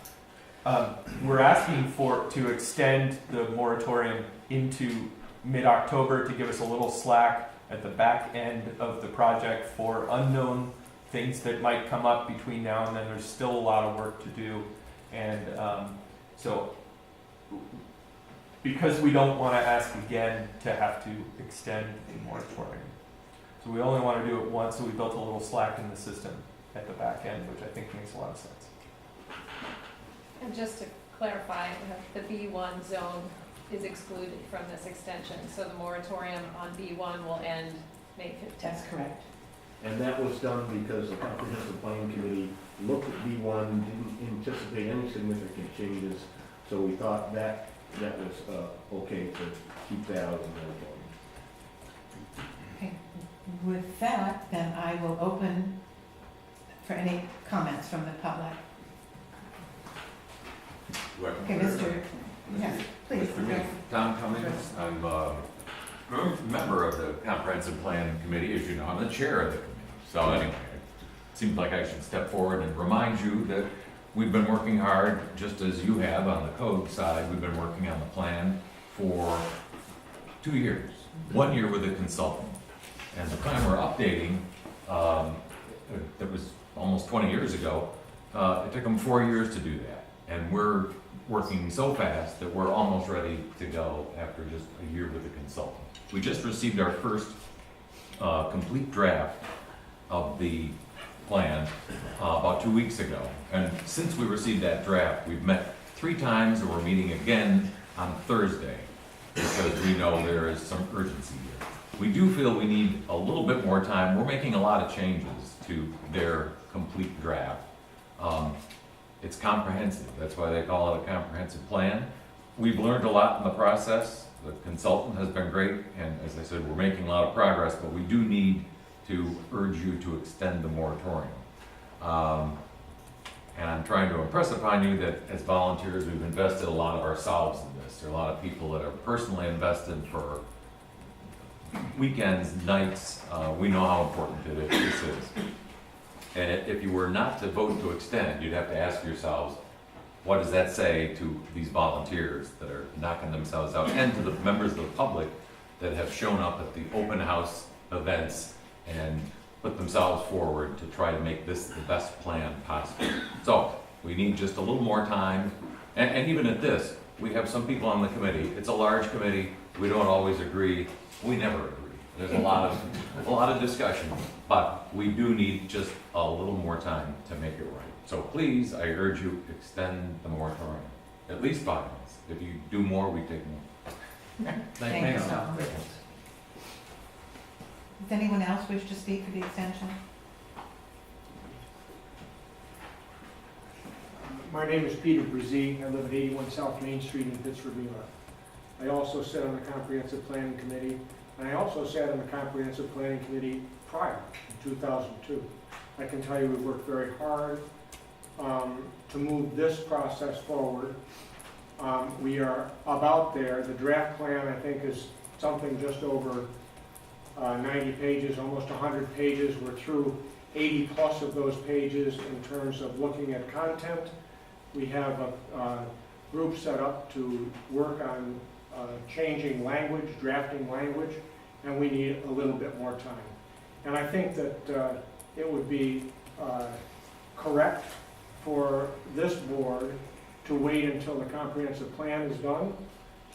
We're asking to extend the moratorium into mid-October to give us a little slack at the back end of the project for unknown things that might come up between now and then. There's still a lot of work to do, and so because we don't want to ask again to have to extend the moratorium. So we only want to do it once, so we built a little slack in the system at the back end, which I think makes a lot of sense. And just to clarify, the B1 zone is excluded from this extension, so the moratorium on B1 will end May 15th. That's correct. And that was done because the Comprehensive Plan Committee looked at B1, didn't anticipate any significant changes, so we thought that was okay to keep that out of the moratorium. Okay. With that, then I will open for any comments from the public. Okay, Mr. Yes, please. Tom Cummings, I'm a member of the Comprehensive Plan Committee, as you know, I'm the chair of the committee. So anyway, it seems like I should step forward and remind you that we've been working hard, just as you have on the code side. We've been working on the plan for 2 years, 1 year with a consultant. And the plan we're updating, that was almost 20 years ago, it took them 4 years to do that. And we're working so fast that we're almost ready to go after just a year with a consultant. We just received our first complete draft of the plan about 2 weeks ago. And since we received that draft, we've met 3 times, and we're meeting again on Thursday because we know there is some urgency here. We do feel we need a little bit more time. We're making a lot of changes to their complete draft. It's comprehensive. That's why they call it a comprehensive plan. We've learned a lot in the process. The consultant has been great, and as I said, we're making a lot of progress, but we do need to urge you to extend the moratorium. And I'm trying to impress upon you that as volunteers, we've invested a lot of ourselves in this. There are a lot of people that are personally invested for weekends, nights. We know how important this is. And if you were not to vote to extend, you'd have to ask yourselves, what does that say to these volunteers that are knocking themselves out, and to the members of the public that have shown up at the open house events and put themselves forward to try to make this the best plan possible. So, we need just a little more time, and even at this, we have some people on the committee, it's a large committee, we don't always agree, we never agree. There's a lot of discussion, but we do need just a little more time to make it right. So please, I urge you, extend the moratorium, at least 5 months. If you do more, we take more. Thank you. Does anyone else wish to speak for the extension? My name is Peter Brzee. I live at 81 South Main Street in Pittsford, New York. I also sit on the Comprehensive Planning Committee, and I also sat on the Comprehensive Planning Committee prior, in 2002. I can tell you we worked very hard to move this process forward. We are about there. The draft plan, I think, is something just over 90 pages, almost 100 pages. We're through 80 plus of those pages in terms of looking at content. We have a group set up to work on changing language, drafting language, and we need a little bit more time. And I think that it would be correct for this board to wait until the comprehensive plan is done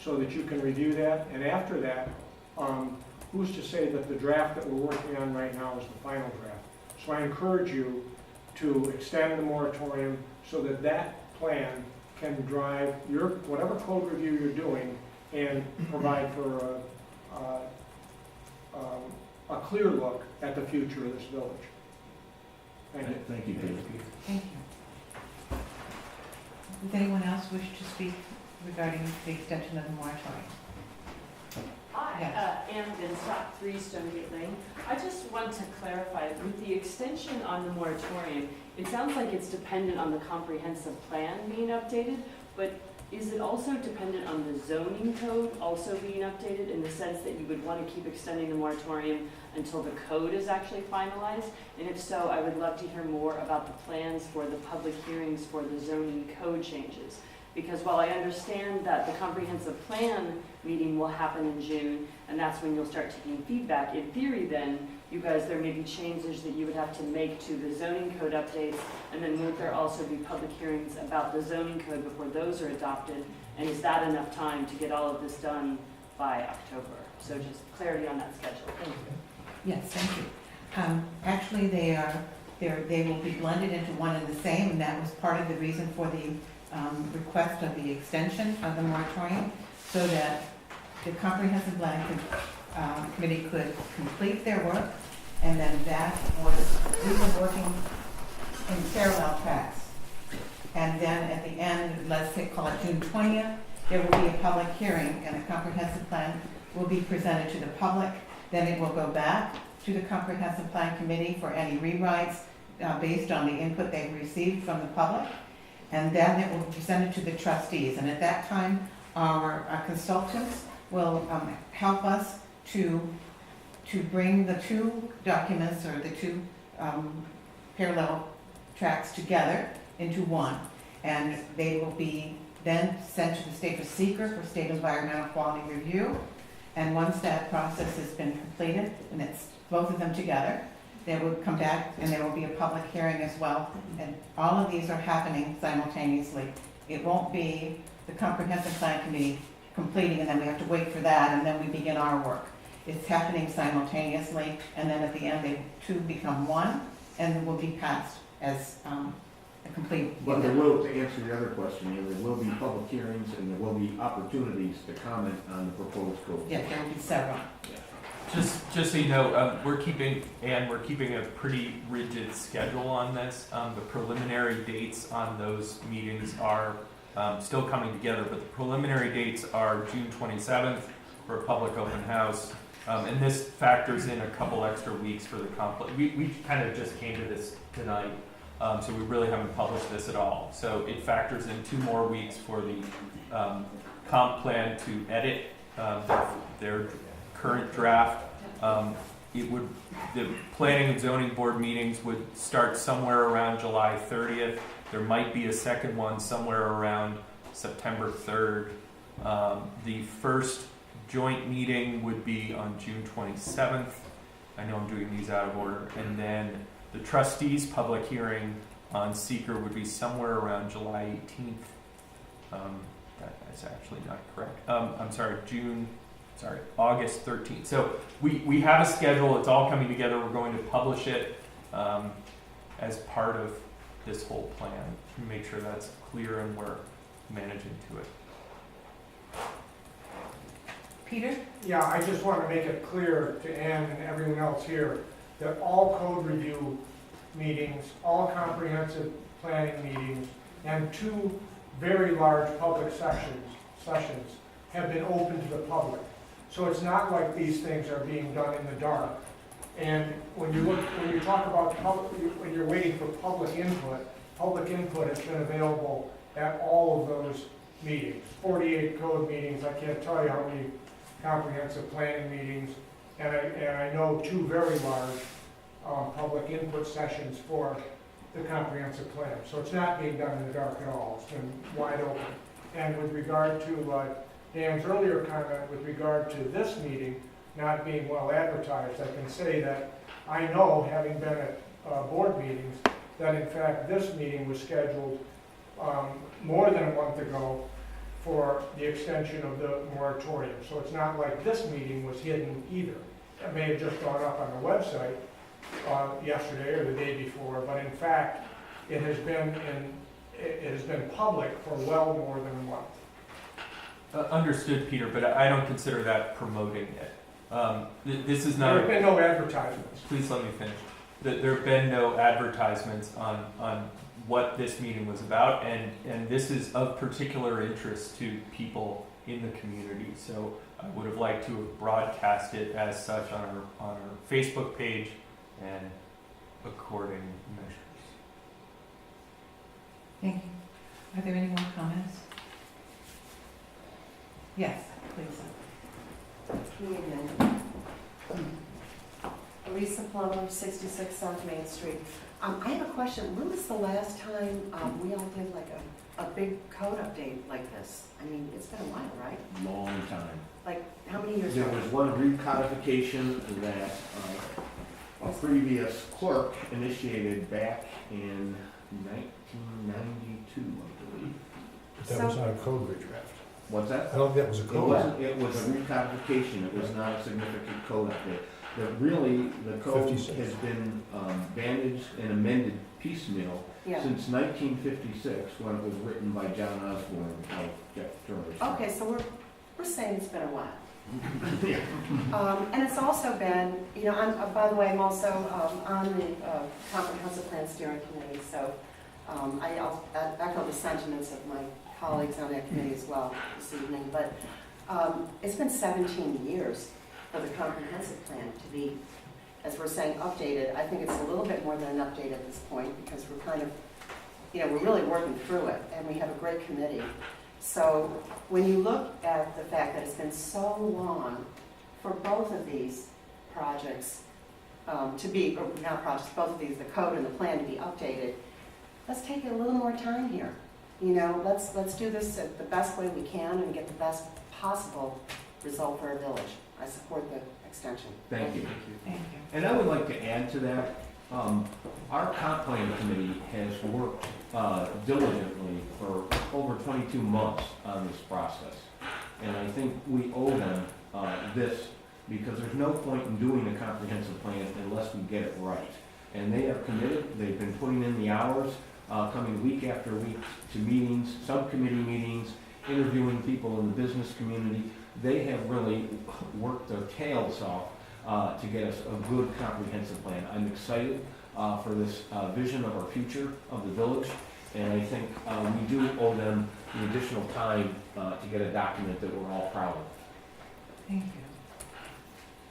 so that you can review that. And after that, who's to say that the draft that we're working on right now is the final draft? So I encourage you to extend the moratorium so that that plan can drive your, whatever code review you're doing, and provide for a clear look at the future of this village. Thank you. Thank you, Peter. Thank you. Does anyone else wish to speak regarding the extension of the moratorium? Hi, Ann Vinstock, 3 Stonegate Lane. I just want to clarify, with the extension on the moratorium, it sounds like it's dependent on the comprehensive plan being updated, but is it also dependent on the zoning code also being updated, in the sense that you would want to keep extending the moratorium until the code is actually finalized? And if so, I would love to hear more about the plans for the public hearings for the zoning code changes. Because while I understand that the comprehensive plan meeting will happen in June, and that's when you'll start taking feedback, in theory then, you guys, there may be changes that you would have to make to the zoning code updates, and then won't there also be public hearings about the zoning code before those are adopted? And is that enough time to get all of this done by October? So just clarity on that schedule. Thank you. Yes, thank you. Actually, they will be blended into one and the same, and that was part of the reason for the request of the extension of the moratorium, so that the comprehensive plan committee could complete their work, and then that was, we were working in parallel tracks. And then at the end, let's say, call it June 20th, there will be a public hearing, and a comprehensive plan will be presented to the public. Then it will go back to the comprehensive plan committee for any rewrites based on the input they've received from the public. And then it will be presented to the trustees. And at that time, our consultants will help us to bring the two documents, or the two parallel tracks together into one. And they will be then sent to the state for seeker for state environmental quality review. And once that process has been completed, and it's both of them together, they will come back and there will be a public hearing as well. And all of these are happening simultaneously. It won't be the comprehensive plan committee completing and then we have to wait for that and then we begin our work. It's happening simultaneously, and then at the end they two become one and will be passed as a complete. But there will, to answer your other question, there will be public hearings and there will be opportunities to comment on the proposed code. Yes, there will be several. Just so you know, we're keeping a pretty rigid schedule on this. The preliminary dates on those meetings are still coming together, but the preliminary dates are June 27th for a public open house. And this factors in a couple extra weeks for the comp. We kind of just came to this tonight, so we really haven't published this at all. So it factors in 2 more weeks for the comp plan to edit their current draft. The planning and zoning board meetings would start somewhere around July 30th. There might be a second one somewhere around September 3rd. The first joint meeting would be on June 27th. I know I'm doing these out of order. And then the trustees' public hearing on seeker would be somewhere around July 18th. That is actually not correct. I'm sorry, August 13th. So we have a schedule. It's all coming together. We're going to publish it as part of this whole plan to make sure that's clear and we're managing to it. Peter? Yeah, I just want to make it clear to Ann and everyone else here that all code review meetings, all comprehensive planning meetings, and 2 very large public sessions have been open to the public. So it's not like these things are being done in the dark. And when you talk about when you're waiting for public input has been available at all of those meetings. 48 code meetings, I can't tell you how many comprehensive planning meetings, and I know 2 very large public input sessions for the comprehensive plan. So it's not being done in the dark at all. It's been wide open. And with regard to Dan's earlier comment with regard to this meeting not being well advertised, I can say that I know, having been at board meetings, that in fact this meeting was scheduled more than a month ago for the extension of the moratorium. So it's not like this meeting was hidden either. It may have just gone up on the website yesterday or the day before, but in fact it has been public for well more than a month. Understood, Peter, but I don't consider that promoting it. This is not. There have been no advertisements. Please let me finish. There have been no advertisements on what this meeting was about, and this is of particular interest to people in the community. So I would have liked to have broadcast it as such on our Facebook page and according measures. Thank you. Are there any more comments? Yes, please. Evening. Lisa Plummer, 66 South Main Street. I have a question. When was the last time we all did like a big code update like this? I mean, it's been a while, right? Long time. Like, how many years There ago? was one recodification that a previous clerk initiated back in 1992, I believe. But that was not a code redraft. What's that? I don't think that was a It code. wasn't, it was a recodification, it was not a significant code update. But really, the code 56. has been bandaged and amended piecemeal Yeah. since 1956, when it was written by John Osborne of Jeff Turner's. Okay, so we're saying it's been a while. Yeah. And it's also been, you know, by the way, I'm also on the Comprehensive Plan Steering Committee, so I'll echo the sentiments of my colleagues on that committee as well this evening. But it's been 17 years for the comprehensive plan to be, as we're saying, updated. I think it's a little bit more than an update at this point because we're kind of, you know, we're really working through it, and we have a great committee. So when you look at the fact that it's been so long for both of these projects to be, or not projects, both of these, the code and the plan to be updated, let's take a little more time here. You know, let's do this the best way we can and get the best possible result for our village. I support the extension. Thank you. Thank you. And I would like to add to that, our comp plan committee has worked diligently for over 22 months on this process. And I think we owe them this because there's no point in doing a comprehensive plan unless we get it right. And they are committed, they've been putting in the hours, coming week after week to meetings, subcommittee meetings, interviewing people in the business community. They have really worked their tails off to get us a good comprehensive plan. I'm excited for this vision of our future of the village, and I think we do owe them the additional time to get a document that we're all proud of. Thank you.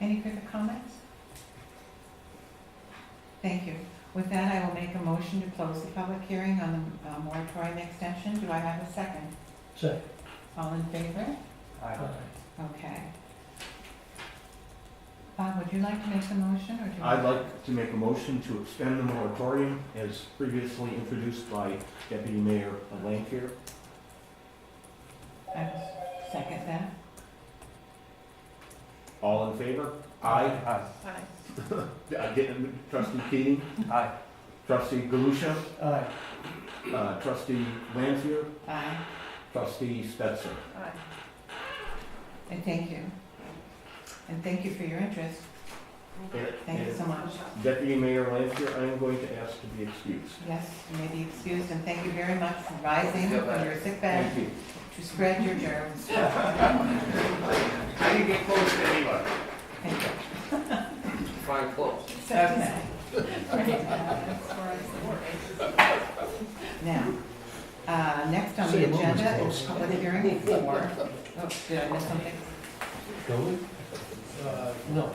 Any further comments? Thank you. With that, I will make a motion to close the public hearing on the moratorium extension. Do I have a second? Second. All in favor? Aye. Okay. Bob, would you like to make the motion, or do you? I'd like to make a motion to extend the moratorium as previously introduced by Deputy Mayor Lanfear. I will second that. All in favor? Aye. Aye. Trustee Keating? Aye. Trustee Galusha? Aye. Trustee Lanfear? Aye, Trustee Stetser? Aye. and thank you. And thank you for your interest. Thank you so much. Deputy Mayor Lanfear, I am going to ask to be excused. Yes, you may be excused, and thank you very much for rising from your sick bed Thank you. to spread your germs. I didn't get close to anybody. Thank you. Fine close. Okay, now, next on the Say a moment's agenda close. is public hearing for, oh, did I miss something? Building? No.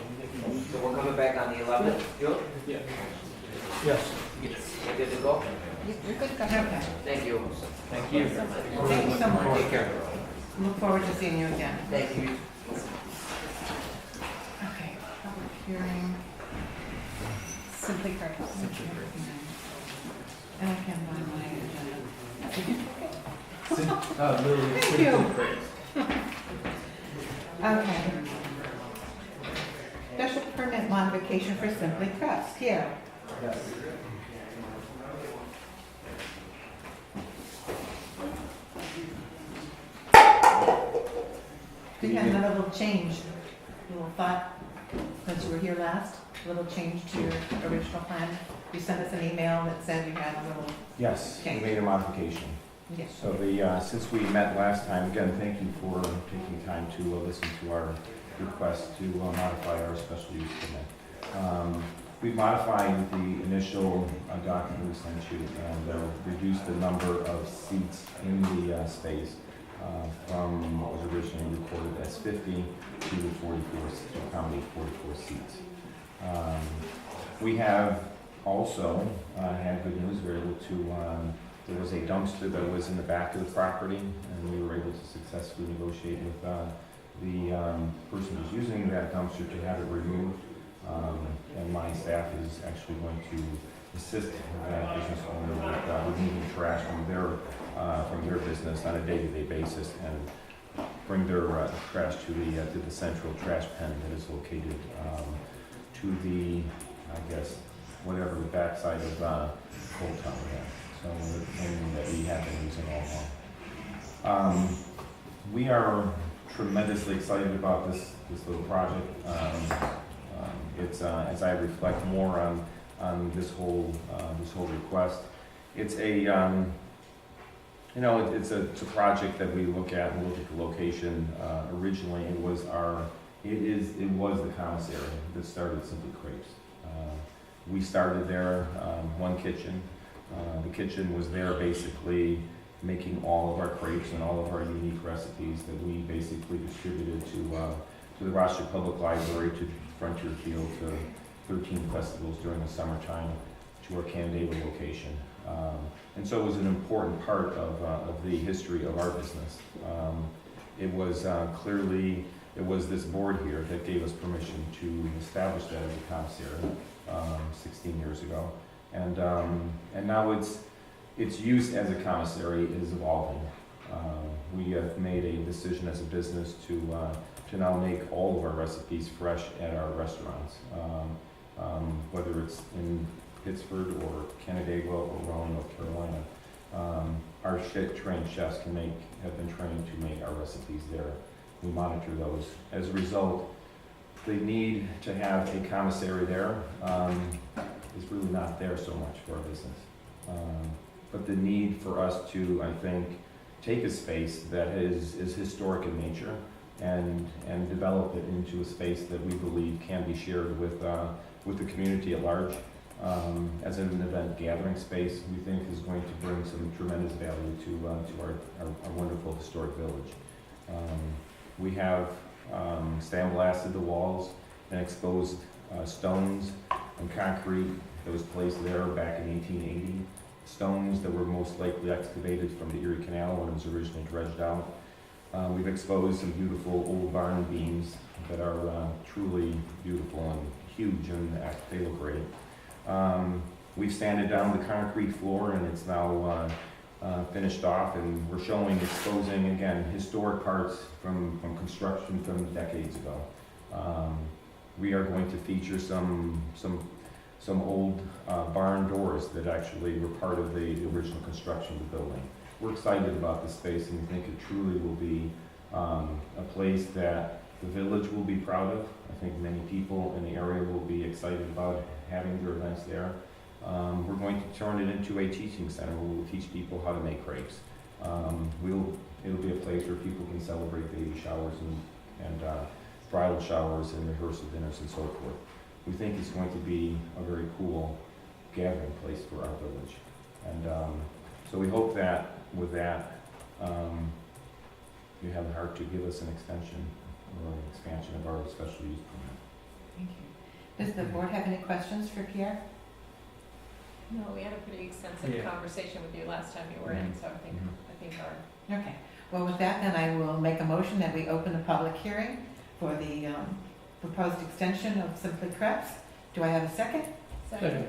So we're coming back on the 11th, June? Yeah. Yes. We're good to go? You're good, okay. Thank you. Thank you. Thank you so much. Take care. Look forward to seeing you again. Thank you. Okay, public hearing. Simply Curtis. And I can't find my agenda. Lily, Thank you. Okay. Special permit modification for Simply Crafts, here. We had another little change, little thought, since you were here last, a little change to your original plan. You sent us an email that said you had a little, Yes, we Okay. made a modification. yes. So since we met last time, again, thank you for taking time to listen to our request to modify our special use permit. We modified the initial document we sent you and reduced the number of seats in the space from what was originally recorded as 50 to 44, to accommodate 44 seats. We have also had good news. We were able to, there was a dumpster that was in the back of the property, and we were able to successfully negotiate with the person who's using that dumpster to have it removed. And my staff is actually going to assist that business owner with removing trash from their business on a day-to-day basis and bring their trash to the central trash pen that is located to the, I guess, whatever the backside of Old Town. So the thing that we have been using all along. We are tremendously excited about this little project. It's as I reflect more on this whole request. It's a it's a project that we look at and look at the location. Originally, it was the commissary that started Simply Crepes. We started there, one kitchen. The kitchen was there basically making all of our crepes and all of our unique recipes that we basically distributed to the Rochester Public Library, to Frontier Field, to 13 festivals during the summertime, to our Canandaigua location. And so it was an important part of the history of our business. It was clearly, it was this board here that gave us permission to establish that as a commissary 16 years ago. And now its use as a commissary is evolving. We have made a decision as a business to now make all of our recipes fresh at our restaurants, whether it's in Pittsford or Canandaigua or Rome, North Carolina. Our trained chefs have been trained to make our recipes there. We monitor those. As a result, the need to have a commissary there is really not there so much for our business. But the need for us to, I think, take a space that is historic in nature and develop it into a space that we believe can be shared with the community at large. As an event gathering space, we think is going to bring some tremendous value to our wonderful historic village. We have sandblasted the walls and exposed stones and concrete that was placed there back in 1880. Stones that were most likely excavated from the Erie Canal when it was originally dredged out. We've exposed some beautiful old barn beams that are truly beautiful and huge, and they look great. We've sanded down the concrete floor, and it's now finished off, and we're exposing again historic parts from construction from decades ago. We are going to feature some old barn doors that actually were part of the original construction of the building. We're excited about this space, and we think it truly will be a place that the village will be proud of. I think many people in the area will be excited about having their events there. We're going to turn it into a teaching center where we'll teach people how to make crepes. It'll be a place where people can celebrate baby showers and bridal showers and rehearsal dinners and so forth. We think it's going to be a very cool gathering place for our village. And so we hope that with that, you have the heart to give us an extension or an expansion of our special use permit. Thank you. Does the board have any questions for Pierre? No, we had a pretty extensive conversation with you last time you were in, so I think our. Okay. Well, with that, then I will make a motion that we open the public hearing for the proposed extension of Simply Crepes. Do I have a second? Second.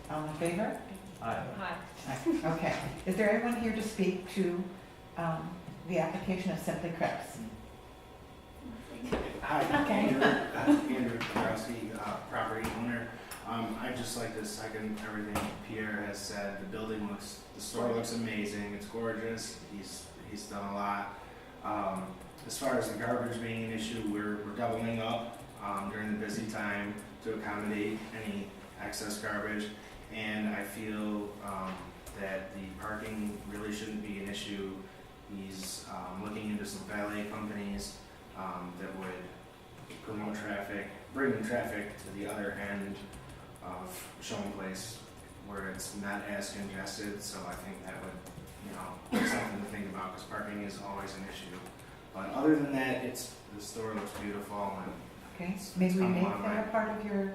All in favor? Aye. Hi. Aye. Okay. Is there anyone here to speak to the application of Simply Crepes? Hi, Okay. Andrew Kowalski, property owner. I'd just like to second everything Pierre has said. The store looks amazing. It's gorgeous. He's done a lot. As far as the garbage being an issue, we're doubling up during the busy time to accommodate any excess garbage. And I feel that the parking really shouldn't be an issue. He's looking into some valet companies that would promote traffic, bring traffic to the other end of Showing Place where it's not as congested. So I think that would, be something to think about, because parking is always an issue. But other than that, the store looks beautiful. And Okay. Maybe we make that a part of your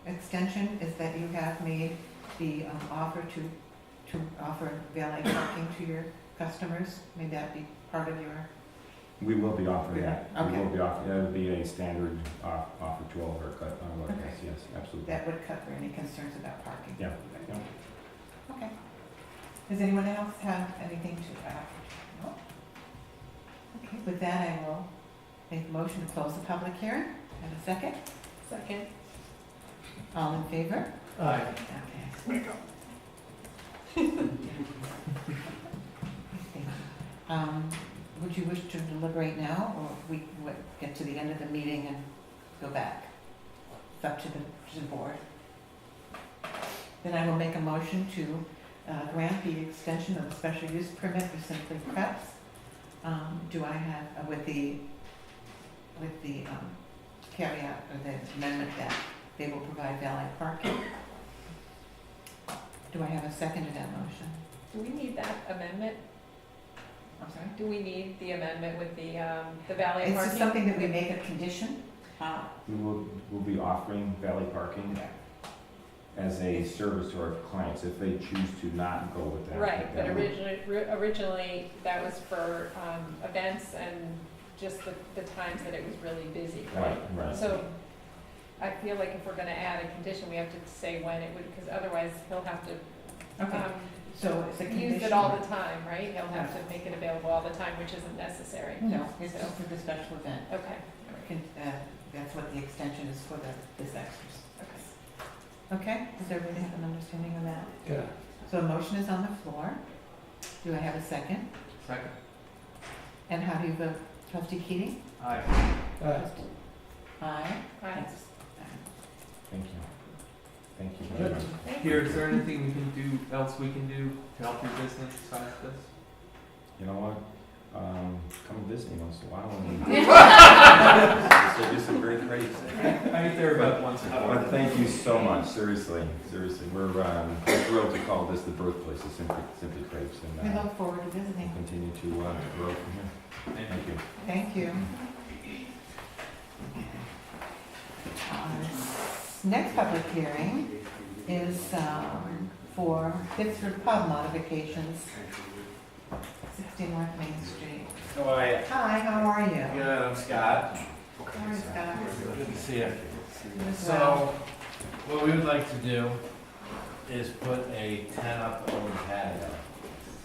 extension, is that you have made the offer to offer valet parking to your customers. May that be part of your? We will be offering that. Okay. We will be offering, that would be a standard offer to all of our guests, yes, absolutely. That would cover any concerns about parking. Yeah. Okay. Does anyone else have anything to add? No? Okay, with that, I will make a motion to close the public hearing. Have a second? Second. All in favor? Aye. Okay. wake up. Thank you. Would you wish to deliberate now, or we would get to the end of the meeting and go back? It's up to the board. Then I will make a motion to grant the extension of the special use permit for Simply Crepes. Do I have, with the caveat or the amendment that they will provide valet parking? Do I have a second to that motion? Do we need that amendment? I'm sorry? Do we need the amendment with the valet It's parking? just something that we make a condition. We'll be offering valet parking as a service to our clients if they choose to not go with that. Right, but originally that was for events and just the times that it was really busy, right? Right. So I feel like if we're gonna add a condition, we have to say when it would, because otherwise he'll have to Okay, so it's a condition. use it all the time, right? He'll have to make it available all the time, which isn't necessary. No, it's just for the special event. Okay. That's what the extension is for, this exercise. Okay. Okay, does everybody have an understanding of that? Yeah. So a motion is on the floor. Do I have a second? Second. And how do you vote? Trustee Keating? Aye. Aye. Aye. Aye. Thank you. Thank you very much. Here, is there anything else we can do to help your business besides this? You know what? Come visit me once in a while and so do some great crepes. I eat there about once a quarter. But thank you so much, seriously. We're thrilled to call this the birthplace of Simply Crepes, We and look forward to visiting. we'll continue to grow from here. Thank you. Thank you. Next public hearing is for Pittsford Pub modifications, 60 North Main Street. How are you? Hi, how are you? Good, I'm Scott. How are you, Scott? Good to see you. You as So, well. what we would like to do is put a tent up over the patio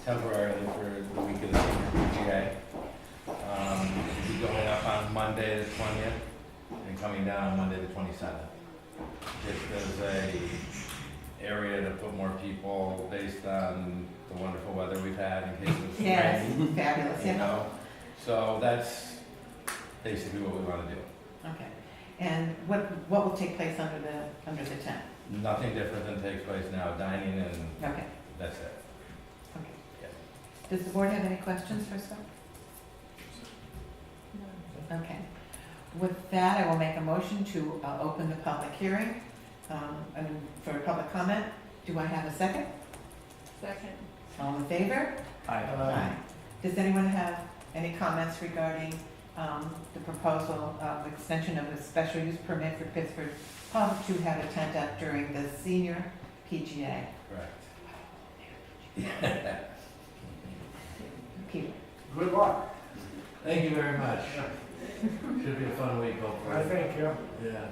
temporarily for the week of the senior PGA. It'll be going up on Monday the 20th and coming down on Monday the 27th. If there's a area to put more people based on the wonderful weather we've had in case it's Yes, rainy, fabulous, you yeah. know. So that's basically what we want to do. Okay. And what will take place under the tent? Nothing different than takes place now, dining and Okay. that's it. Does the board have any questions for Scott? Okay. With that, I will make a motion to open the public hearing, for public comment. Do I have a second? Second. All in favor? Aye. Does anyone have any comments regarding the proposal of extension of a special use permit for Pittsburgh Pub to have a tent up during the senior PGA? Correct. Peter? Good luck. Thank you very much. Should be a fun week, hopefully. I think, yeah. Yeah.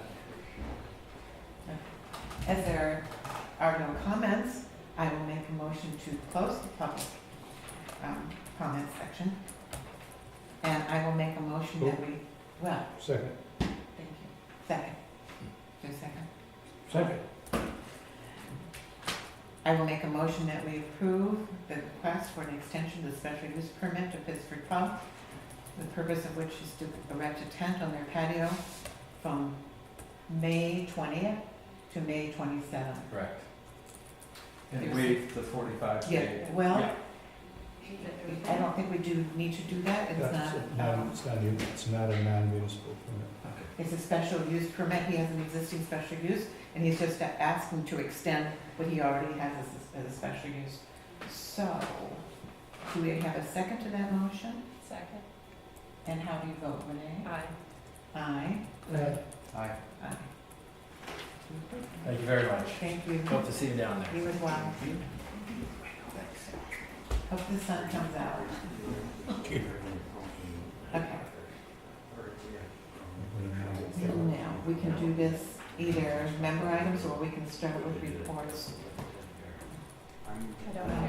As there are no comments, I will make a motion to close the public comment section. And I will make a motion that we, well, Second. thank you. Second. Just a second. Second. I will make a motion that we approve the request for an extension of the special use permit to Pittsburgh Pub, the purpose of which is to erect a tent on their patio from May 20th to May 27th. Correct. And waive the 45 Yeah, day. well, Yeah. I don't think we do need to do that. It's It's not a non-municipal permit. it's a special use permit. He has an existing special use, and he's just asking to extend what he already has as a special use. So, do we have a second to that motion? Second. And how do you vote, Renee? Aye. Aye. Aye. Aye. Thank you very much. Thank you. Hope to see you down there. You as well. Hope the sun comes out. Okay. Now, we can do this either member items or we can start with reports. I don't know.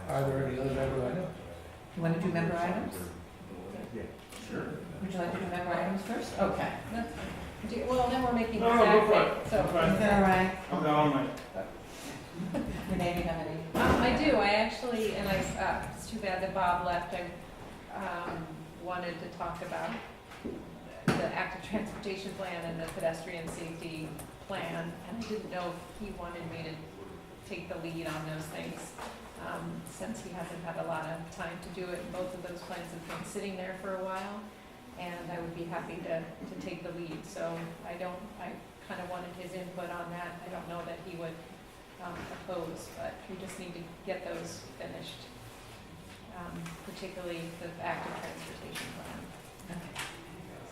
Are there any other member items? You want to do member items? Sure. Would you like to do member items first? Okay. That's fine. Well, then we're making No, go exact for it. date, so. Is that all right? I'm down, Mike. Renee, do you have any? I do, I actually, and it's too bad that Bob left, I wanted to talk about the active transportation plan and the pedestrian safety plan, and I didn't know if he wanted me to take the lead on those things, since he hasn't had a lot of time to do it. Both of those plans have been sitting there for a while, and I would be happy to take the lead, so I kind of wanted his input on that. I don't know that he would oppose, but we just need to get those finished, particularly the active transportation plan. Okay.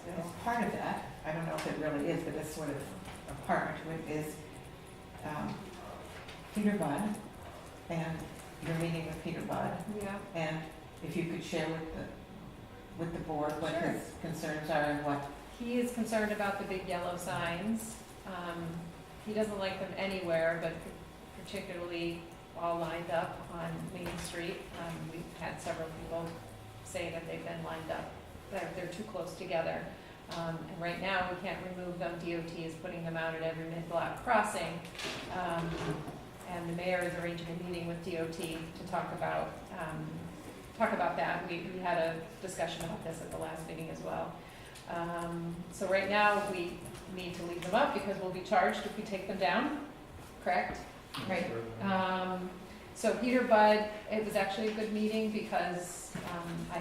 So as part of that, I don't know if it really is, but it's sort of a part to it, is Peter Budd, and your meeting with Peter Budd. Yeah. And if you could share with the board what Sure. his concerns are and what. He is concerned about the big yellow signs. He doesn't like them anywhere, but particularly all lined up on Main Street. We've had several people say that they've been lined up, they're too close together. And right now, we can't remove them. DOT is putting them out at every mid-block crossing. And the mayor is arranging a meeting with DOT to talk about that. We had a discussion about this at the last meeting as well. So right now, we need to leave them up because we'll be charged if we take them down, correct? Right. So Peter Budd, it was actually a good meeting because I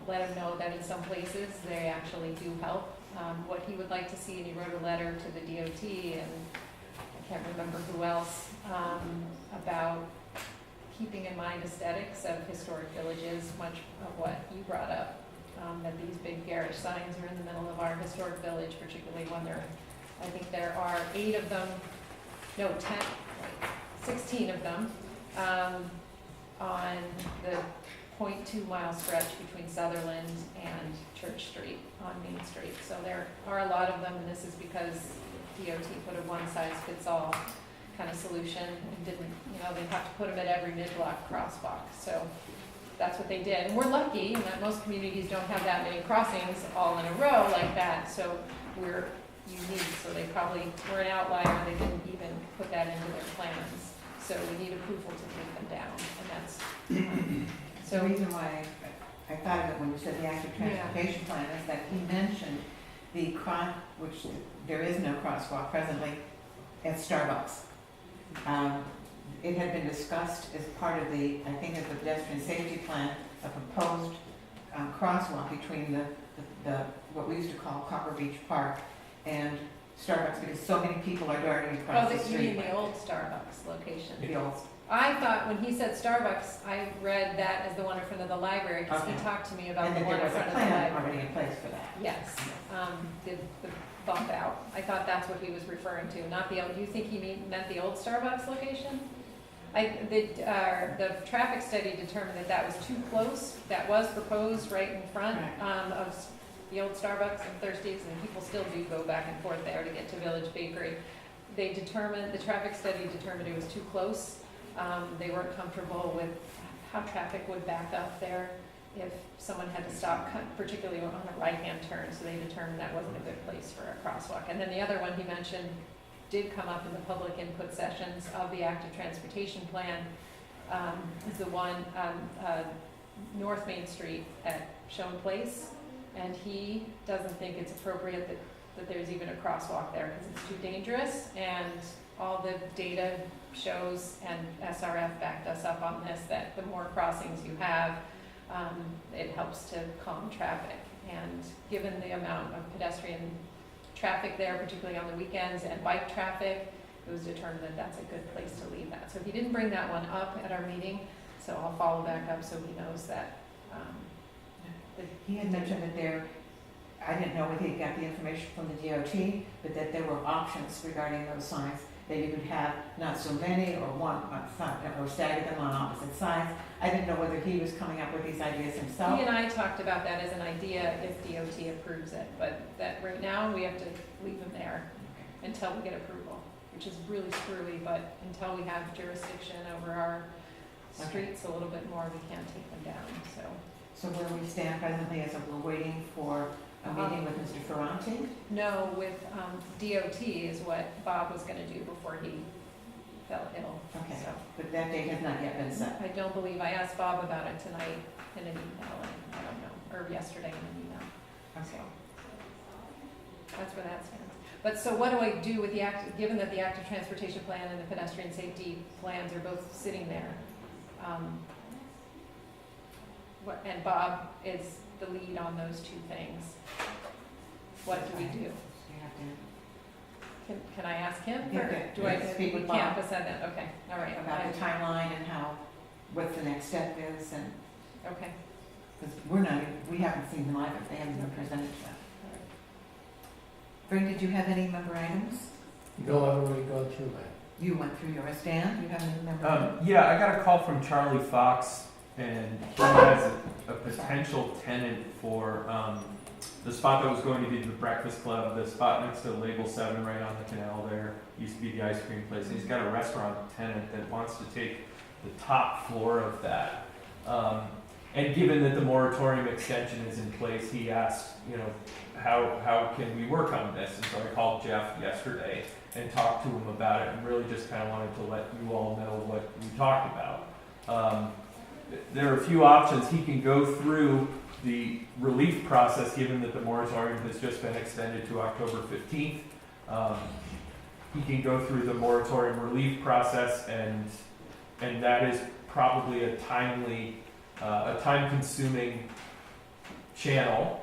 let him know that in some places they actually do help. What he would like to see, and he wrote a letter to the DOT and I can't remember who else, about keeping in mind aesthetics of historic villages, much of what you brought up, that these big garish signs are in the middle of our historic village, particularly when I think there are 8 of them, no, 16 of them, on the 0.2 mile stretch between Sutherland and Church Street on Main Street. So there are a lot of them, and this is because DOT put a one-size-fits-all kind of solution and didn't, they have to put them at every mid-block crosswalk. So that's what they did. And we're lucky in that most communities don't have that many crossings all in a row like that. So we're unique. So they probably were an outlier. They didn't even put that into their plans. So we need approval to take them down. And that's, So the reason why I thought of it when you said the active transportation plan is that he mentioned the which there is no crosswalk presently at Starbucks. It had been discussed as part of the, I think of the pedestrian safety plan, a proposed crosswalk between the what we used to call Copper Beach Park and Starbucks, because so many people are darting across the you street. mean the old Starbucks location? The old. I thought when he said Starbucks, I read that as the one in front of the library, because he talked to me about And the then one there in was a front of the plan library. already in place for that. Yes, the bump out. I thought that's what he was referring to, not the old, do you think he meant the old Starbucks location? The traffic study determined that that was too close. That was proposed right in front of the old Starbucks and Thirsties, and people still do go back and forth there to get to Village Bakery. The traffic study determined it was too close. They weren't comfortable with how traffic would back up there if someone had to stop, particularly on a right-hand turn, so they determined that wasn't a good place for a crosswalk. And then the other one he mentioned did come up in the public input sessions of the active transportation plan, is the one on North Main Street at Schoen Place. And he doesn't think it's appropriate that there's even a crosswalk there because it's too dangerous, and all the data shows, and SRF backed us up on this, that the more crossings you have, it helps to calm traffic. And given the amount of pedestrian traffic there, particularly on the weekends, and bike traffic, it was determined that that's a good place to leave that. So he didn't bring that one up at our meeting, so I'll follow back up so he knows that. He had mentioned that I didn't know whether he got the information from the DOT, but that there were options regarding those signs, that you could have not so many or one, or stagger them on opposite sides. I didn't know whether he was coming up with these ideas himself. He and I talked about that as an idea if DOT approves it, but that right now we have to leave them there until we get approval, which is really screwy, but until we have jurisdiction over our streets a little bit more, we can't take them down, so. So where we stand presently is that we're waiting for a meeting with Mr. Ferranti? No, with DOT is what Bob was gonna do before he fell ill. Okay, So but that date has not yet been set. I don't believe, I asked Bob about it tonight in an email, and I don't know, or yesterday in an email. So that's where that stands. But so what do I do with the given that the active transportation plan and the pedestrian safety plans are both sitting there? And Bob is the lead on those two things. What do we do? Can I ask him? Yeah, Or okay. do I, Yeah, speak with we Bob. can't decide that, okay, all right. About the timeline and what the next step is, and, Okay, because we haven't seen them either, they haven't been presented yet. all right. Frank, did you have any member items? No, I've already gone through that. You went through yours, Dan, do you have any member items? Yeah, I got a call from Charlie Fox, and he has a potential tenant for the spot that was going to be the Breakfast Club, the spot next to Label 7 right on the canal there, used to be the ice cream place. And he's got a restaurant tenant that wants to take the top floor of that. And given that the moratorium extension is in place, he asked, how can we work on this? And so I called Jeff yesterday and talked to him about it, and really just kind of wanted to let you all know what we talked about. There are a few options. He can go through the relief process, given that the moratorium has just been extended to October 15th. He can go through the moratorium relief process, and that is probably a time-consuming channel,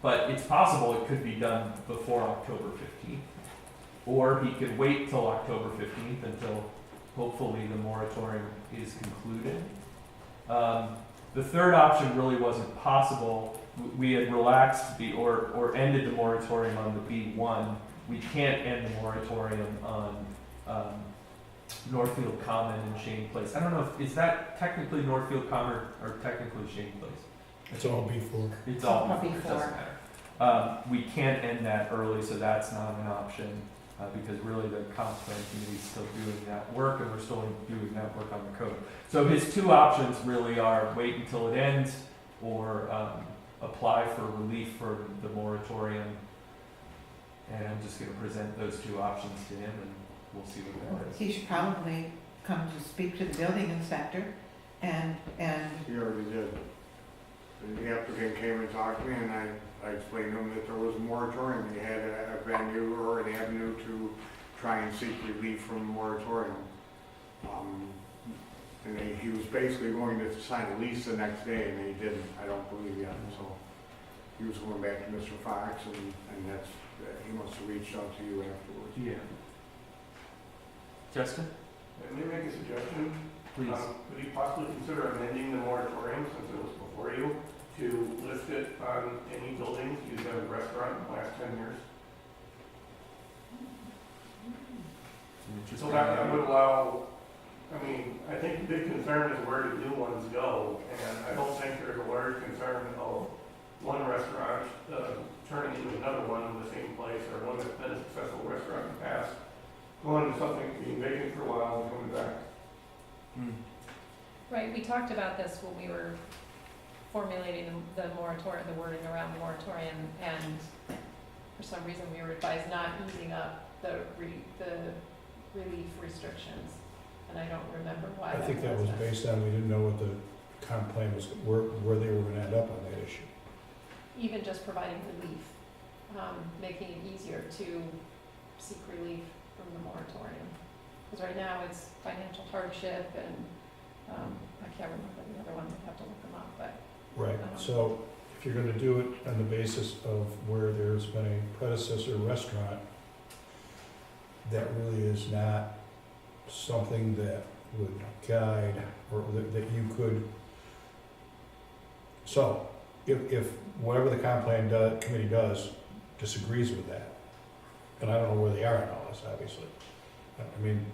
but it's possible it could be done before October 15th. Or he could wait till October 15th until hopefully the moratorium is concluded. The third option really wasn't possible. We had relaxed or ended the moratorium on the B1. We can't end the moratorium on Northfield Common and Shane Place. I don't know, is that technically Northfield Common or technically Shane Place? It's all before. It's all All before, it before. doesn't matter. We can't end that early, so that's not an option, because really the comp plan committee is still doing that work, and we're still doing that work on the code. So his two options really are wait until it ends, or apply for relief for the moratorium. And I'm just gonna present those two options to him, and we'll see what that is. He should probably come to speak to the building inspector and, He already did. The applicant came and talked to me, and I explained to him that there was a moratorium. He had a venue or an avenue to try and seek relief from the moratorium. And he was basically going to sign a lease the next day, and he didn't, I don't believe yet. So he was going back to Mr. Fox, and that's, he must have reached out to you afterwards. Yeah. Justin? Let me make a suggestion. Please. Could you possibly consider amending the moratorium, since it was before you, to list it on any buildings used as a restaurant in the last 10 years? So that would allow, I mean, I think the big concern is where do new ones go, and I don't think there's a large concern of one restaurant turning into another one in the same place, or one that's been a successful restaurant in the past, going to something being vacant for a while and coming back. Right, we talked about this when we were formulating the moratorium, the wording around the moratorium, and for some reason we were advised not easing up the relief restrictions, and I don't remember why. I think that was based on, we didn't know what the comp plan was, where they were gonna end up on that issue. Even just providing relief, making it easier to seek relief from the moratorium. Because right now it's financial hardship and, I can't remember the other one, I'd have to look them up, but. Right, so if you're gonna do it on the basis of where there's been a predecessor restaurant, that really is not something that would guide, or that you could. So, if whatever the comp plan committee does disagrees with that, and I don't know where they are in all this, obviously. I mean,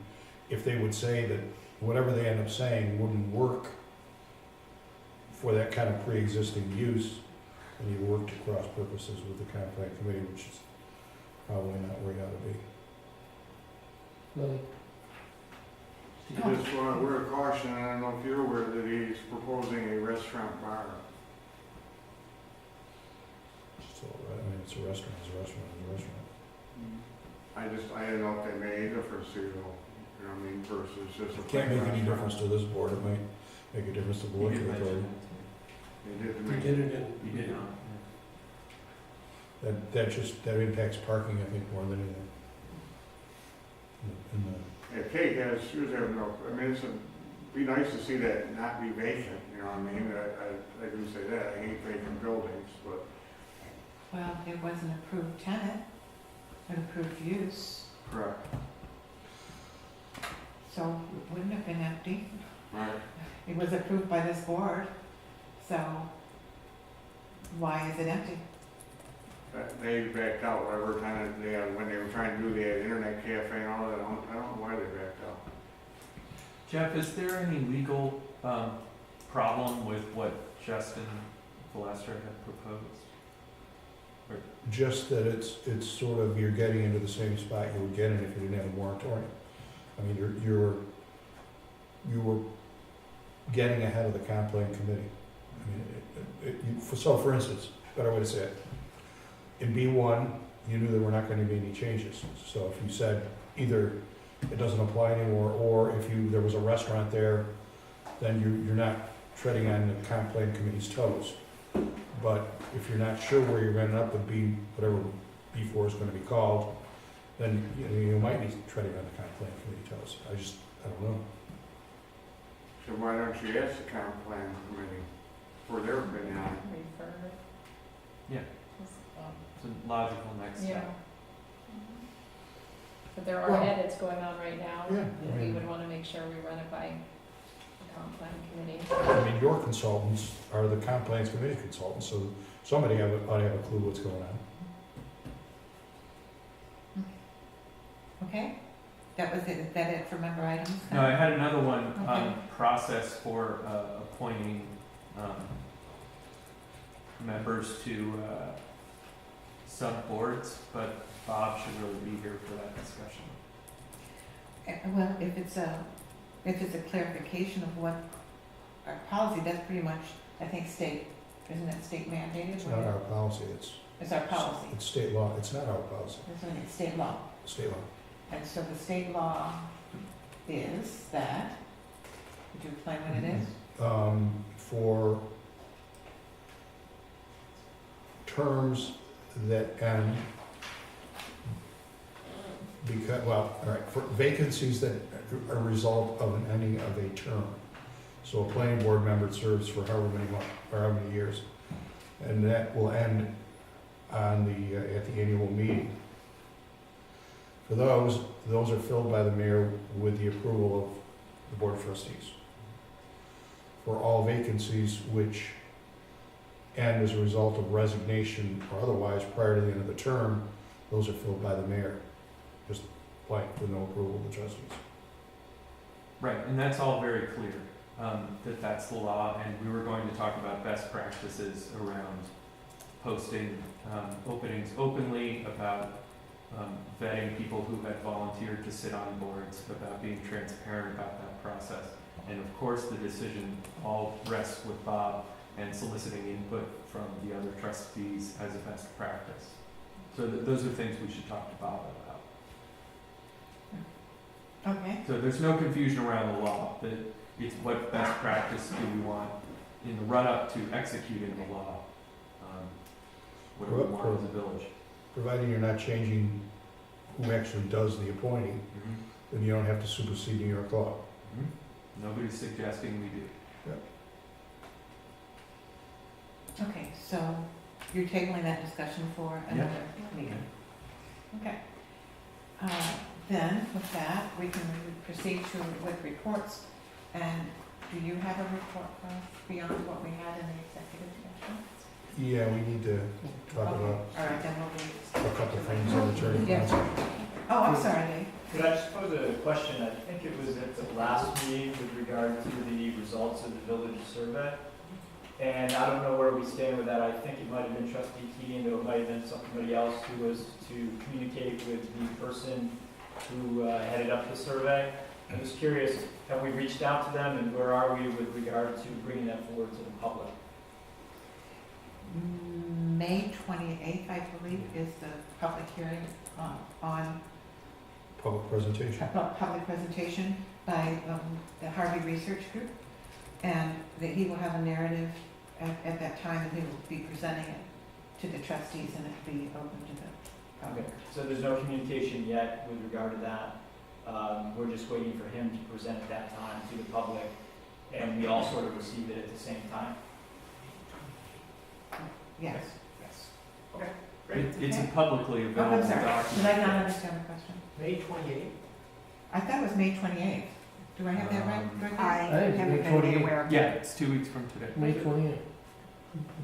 if they would say that whatever they end up saying wouldn't work for that kind of pre-existing use, then you work to cross purposes with the comp plan committee, which is probably not where you ought to be. Lily? Just want a word of caution, I don't know if you're aware that he's proposing a restaurant bar. So, I mean, it's a restaurant, it's a restaurant, it's a restaurant. I didn't know if that made any difference to you, you know what I mean, versus just a. It can't make any restaurant. difference to this board, it might make a difference to the board. It did to me. You did or didn't? You did not. That impacts parking, I think, more than anything. In the- Yeah, Kate has, she was having no, I mean, be nice to see that not be vacant, you know what I mean? I do say that, I hate vacant buildings, but. well, it was an approved tenant, an approved use, Correct. so it wouldn't have been empty. Right. It was approved by this board, so why is it empty? They backed out, whatever kind of, they had, when they were trying to do the internet cafe and all that, I don't know why they backed out. Jeff, is there any legal problem with what Justin Valestra had proposed? Just that it's sort of, you're getting into the same spot you would get in if you didn't have a moratorium. I mean, you were getting ahead of the comp plan committee. I mean, so for instance, better way to say it, in B1, you knew there were not gonna be any changes. So if you said either it doesn't apply anymore, or if there was a restaurant there, then you're not treading on the comp plan committee's toes. But if you're not sure where you're gonna end up with whatever B4 is gonna be called, then you might be treading on the comp plan committee toes. I don't know. So why don't you ask the comp plan committee for their opinion on it? Refer. Yeah. It's a logical next Yeah. step. But there are Well, edits going on right now, Yeah, and I we mean- would wanna make sure we run it by the comp plan committee. I mean, your consultants are the comp plans committee consultants, so somebody ought to have a clue what's going on. Okay, That was it, is that it for member items? No, I had another one, Okay. process for, appointing, members to, some boards, but Bob should really be here for that discussion. Well, if it's a clarification of what our policy, that's pretty much, I think, isn't it state mandated? It's not our policy, It's our policy, it's state law, it's not our policy, it's state law. state law. And so the state law is that, would you explain what it is? For terms that end because, well, all right, for vacancies that are a result of an ending of a term. So a planning board member serves for however many months, or however many years, and that will end on at the annual meeting. For those are filled by the mayor with the approval of the board of trustees. For all vacancies which end as a result of resignation or otherwise prior to the end of the term, those are filled by the mayor, just blank with no approval of the trustees. Right, and that's all very clear, that that's the law, and we were going to talk about best practices around posting, openings openly, about vetting people who had volunteered to sit on boards, about being transparent about that process. And of course, the decision all rests with Bob and soliciting input from the other trustees as a best practice. So those are things we should talk to Bob about. Okay. So there's no confusion around the law, that it's what best practice do we want in the run-up to executing the law. What do we want as a village? Providing you're not changing who actually does the appointing, then you don't have to supersede New York law. Nobody's suggesting we do. Okay, so you're tabling that discussion for another meeting? Okay. Then with that, we can proceed with reports. And do you have a report for us beyond what we had in the executive session? Yeah, we need to talk Okay. about All right, then we'll be. a couple things on attorney Yes. counsel. Oh, I'm sorry, Dave. Could I just pose a question? I think it was at the last meeting with regard to the results of the village survey. And I don't know where we stand with that. I think it might have been trustee Keating, or it might have been somebody else who was to communicate with the person who headed up the survey. I'm just curious, have we reached out to them, and where are we with regard to bringing that forward to the public? May 28th, I believe, is the public hearing on Public presentation. public presentation by the Harvey Research Group. And that he will have a narrative at that time, and he will be presenting it to the trustees, and it will be open to the public. Okay, so there's no communication yet with regard to that. We're just waiting for him to present at that time to the public, and we all sort of receive it at the same time. Yes. Yes. Okay, great. It's a publicly Oh, available I'm sorry, document. did I not understand the question? May 28th? I thought it was May 28th. Do I have that right? I think haven't May been made 28th. aware of Yeah, that. it's 2 weeks from today. May 28th.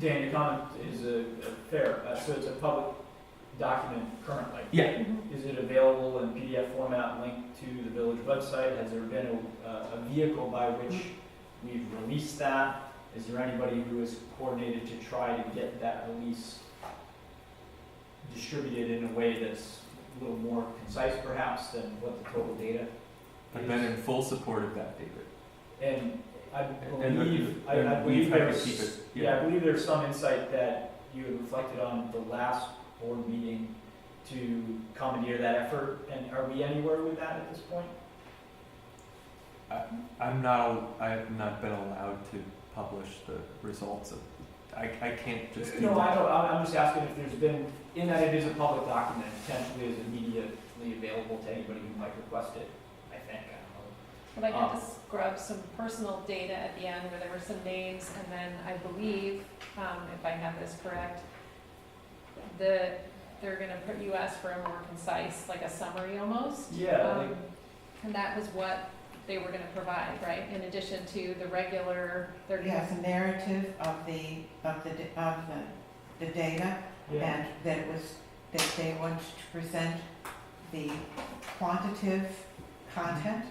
Dan, your comment is fair. So it's a public document currently. Yeah. Is it available in PDF format linked to the village website? Has there been a vehicle by which we've released that? Is there anybody who has coordinated to try to get that release distributed in a way that's a little more concise perhaps than what the total data is? I've been in full support of that, David. And I And believe, I and believe we've had to there's, keep it, yeah, I believe there's some insight that you had reflected on the last board meeting to commandeer that effort, and are we anywhere with that at this point? I have not been allowed to publish the results of, I can't just. do No, that. I don't, I'm just asking if there's been, in that it is a public document, potentially is immediately available to anybody who might request it, I think, I don't know. But I had to scrub some personal data at the end where there were some names, and then I believe, if I have this correct, they're gonna you asked for a more concise, like a summary almost. Yeah. And that was what they were gonna provide, right? In addition to the regular, Yes, a narrative of the data, Yeah. and that they wanted to present the quantitative content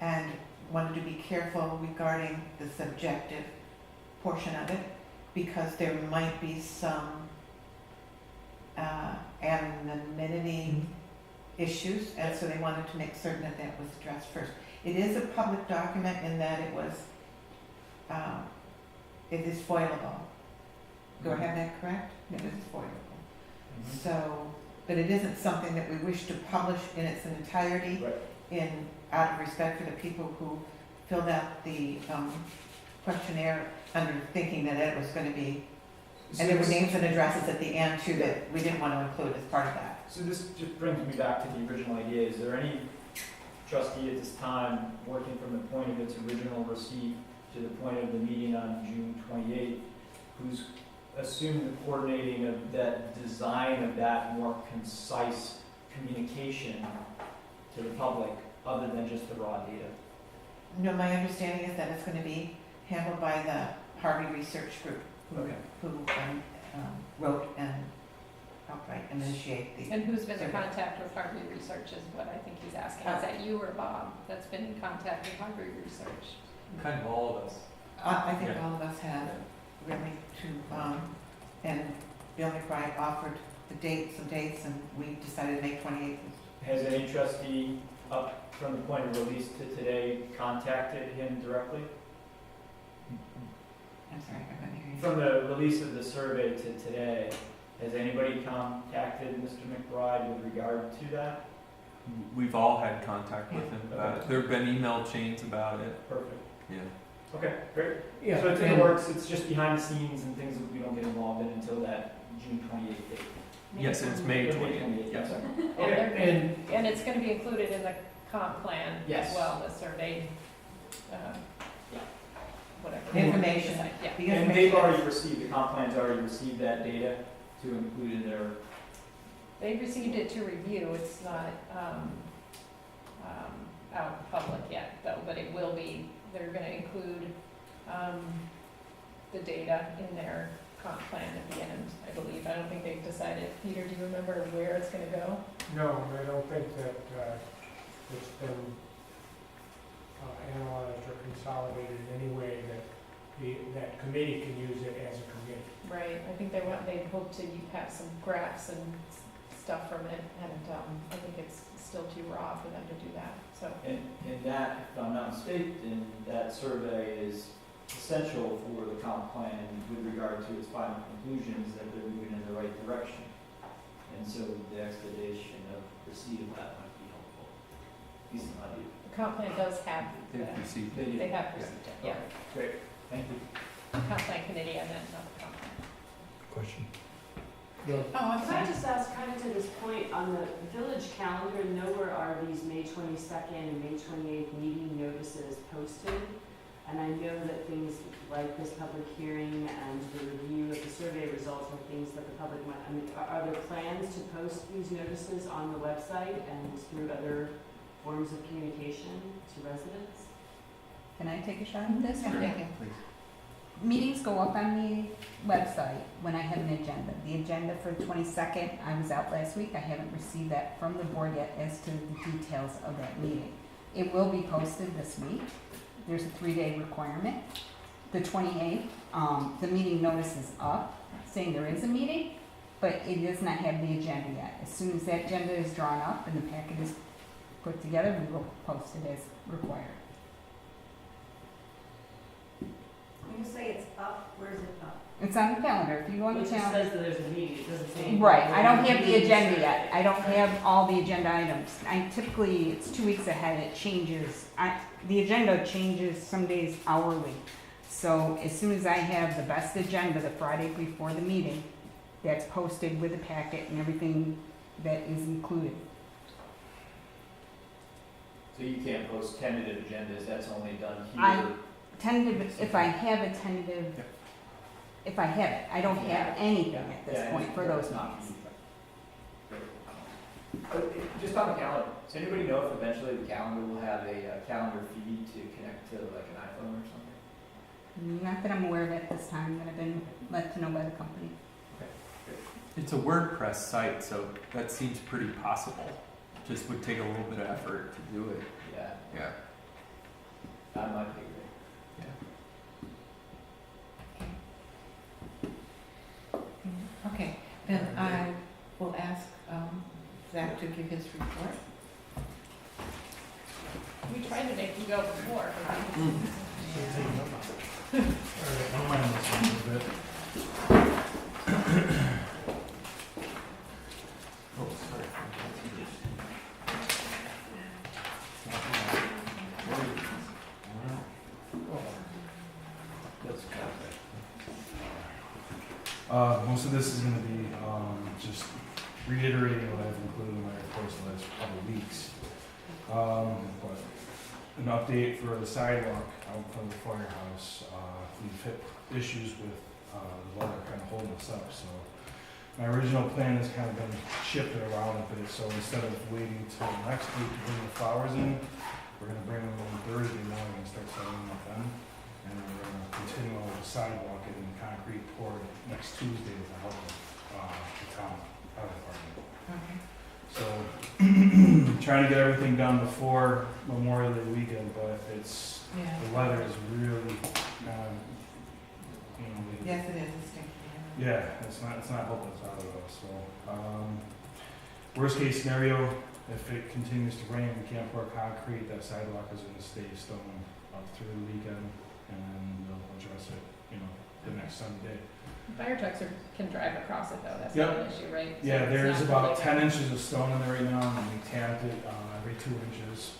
and wanted to be careful regarding the subjective portion of it, because there might be some anonymity issues, and so they wanted to make certain that that was addressed first. It is a public document in that it is foilable. Do I have that correct? It is foilable. So, but it isn't something that we wish to publish in its entirety out of respect for the people who filled out the questionnaire under thinking that it was going to be, and there were names and addresses at the end too that we didn't want to include as part of that. So this just brings me back to the original idea. Is there any trustee at this time, working from the point of its original receipt to the point of the meeting on June 28th, who's assumed the coordinating of that design of that more concise communication to the public, other than just the raw data? No, my understanding is that it's going to be handled by the Harvey Research Group, who wrote and helped write and initiate the. And who's been in survey. contact with Harvey Research is what I think he's asking. Is that you or Bob that's been in contact with Harvey Research? Kind of all of us. I think all of us have really to, and Bill McBride offered some dates, and we decided May 28th. Has any trustee up from the point of release to today contacted him directly? I'm sorry, I couldn't hear you. From the release of the survey to today, has anybody contacted Mr. McBride with regard to that? We've all had contact with him about it. There have been email chains about it. Perfect. Yeah. Okay, great. Yeah, So it's in and- the works, it's just behind the scenes and things that we don't get involved in until that June 28th date. Yes, it's May 28th. 28th, Yes. sorry. And Okay, they're- and it's going to be included in the comp plan Yes. as well, the survey, whatever. Information. Yeah. The and they've information- already received, the comp plan's already received that data to include in their, They've received it to review. It's not out in public yet, though, but it will be. They're going to include the data in their comp plan at the end, I believe. I don't think they've decided. Peter, do you remember where it's going to go? No, I don't think that it's been analyzed or consolidated in any way that that committee can use it as a committee. Right. I think they hope to have some graphs and stuff from it, and I think it's still too raw for them to do that. So. and that, if I'm not mistaken, that survey is essential for the comp plan with regard to its final conclusions, that they're moving in the right direction. And so the expedition of receipt of that might be helpful. At least in my view. The comp plan does have. They've received They it. do. They have received it. Yeah. Okay, great, thank you. Comp plan committee, I meant not the comp plan. Question? Oh, I'm Can I sorry. just ask, kind of to this point, on the village calendar, nowhere are these May 22nd and May 28th meeting notices posted. And I know that things like this public hearing and the review of the survey results are things that the public might, I mean, are there plans to post these notices on the website and through other forms of communication to residents? Can I take a shot at this? Yeah. Please. Meetings go up on the website when I have an agenda. The agenda for the 22nd, I was out last week, I haven't received that from the board yet as to the details of that meeting. It will be posted this week. There's a 3-day requirement. The 28th, the meeting notice is up, saying there is a meeting, but it does not have the agenda yet. As soon as that agenda is drawn up and the packet is put together, we will post it as required. When you say it's up, where is it up? It's on the calendar. If you go on It the just calendar. says that there's a meeting, it doesn't say. anything Right, about I don't the have the meeting agenda survey. yet. I don't have all the agenda items. Typically, it's 2 weeks ahead, it changes. The agenda changes some days hourly. So as soon as I have the best agenda, the Friday before the meeting, that's posted with the packet and everything that is included. So you can't post tentative agendas, that's only done I- here. Tentative, if I have a tentative, if I have it, I don't have anything at this Yeah, point for it's those not meetings. Just on the calendar, does anybody know if eventually the calendar will have a calendar feed to connect to like an iPhone or something? Not that I'm aware of at this time, that I've been let to know by the company. It's a WordPress site, so that seems pretty possible. just would take a little bit of effort to do it. Yeah, Yeah. that might be great. Okay, then I will ask Zach to give his report. We tried to make you go before. Alright, I'll mind this one a little bit. Oh, sorry. Most of this is gonna be, just reiterating what I've included in my reports the last couple of weeks. But an update for the sidewalk out from the firehouse. We've hit issues with, the weather kind of holding us up, so. My original plan has kind of been shifted around a bit, so instead of waiting till next week to bring the flowers in, we're gonna bring them on Thursday morning and start setting them up then. And we're gonna continue on with the sidewalk and concrete poured next Tuesday with the help of, the town highway department. Okay. So, trying to get everything done before Memorial Day weekend, but it's, Yeah. the weather is really, you know, Yes, it is, it's stinky. yeah, it's not helping us out at all, so, worst case scenario, if it continues to rain, we can't pour concrete, that sidewalk is gonna stay stone up through the weekend, and then we'll address it, you know, the next Sunday. Fire trucks can drive across it though, that's Yep. not an issue, right? So Yeah, it's there's not about really- 10 inches of stone in there right now, and we tamped it, every 2 inches,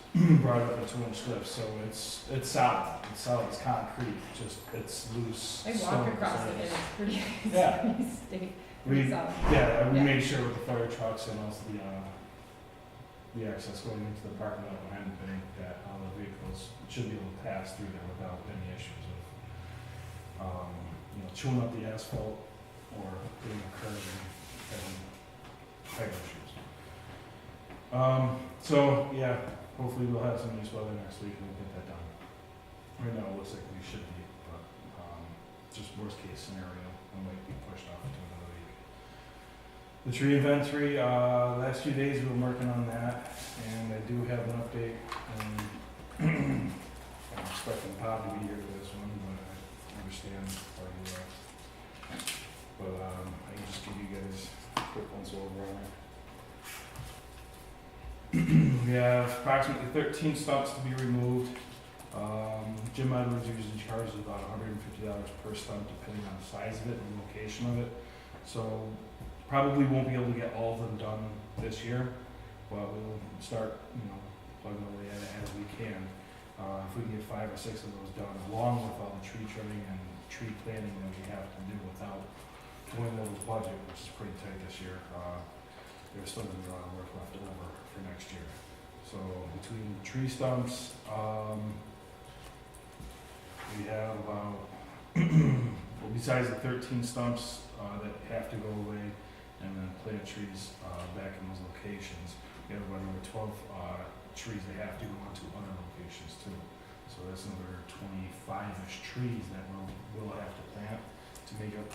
brought it up a 2-inch lift, so it's solid, it's concrete, just, it's loose. I stone walk across it and surface. it's pretty, Yeah. pretty steep, We, pretty solid. yeah, we Yeah. made sure with the fire trucks and also the access going into the parking lot behind the bank that all the vehicles should be able to pass through there without any issues of, you know, chewing up the asphalt or doing a curve and having type issues. So, yeah, hopefully we'll have some nice weather next week and we'll get that done. Right now, it looks like we should be, but, just worst case scenario, we might be pushed off to another week. The tree inventory, last few days we've been working on that, and I do have an update, and I'm expecting Bob to be here for this one, but I understand why you are. But, I can just give you guys a quick once over on it. We have approximately 13 stumps to be removed. Jim Edwards usually charges about $150 per stump depending on the size of it and the location of it. So probably won't be able to get all of them done this year, but we'll start, you know, plugging away at it as we can. If we can get 5 or 6 of those done, along with all the tree trimming and tree planting that we have to do without going over the budget, which is pretty tight this year, there's still gonna be a lot of work left over for next year. So between tree stumps, we have about, well, besides the 13 stumps that have to go away, and then plant trees back in those locations, we have about another 12 trees that have to go onto other locations too. So that's another 25-ish trees that we'll have to plant to make up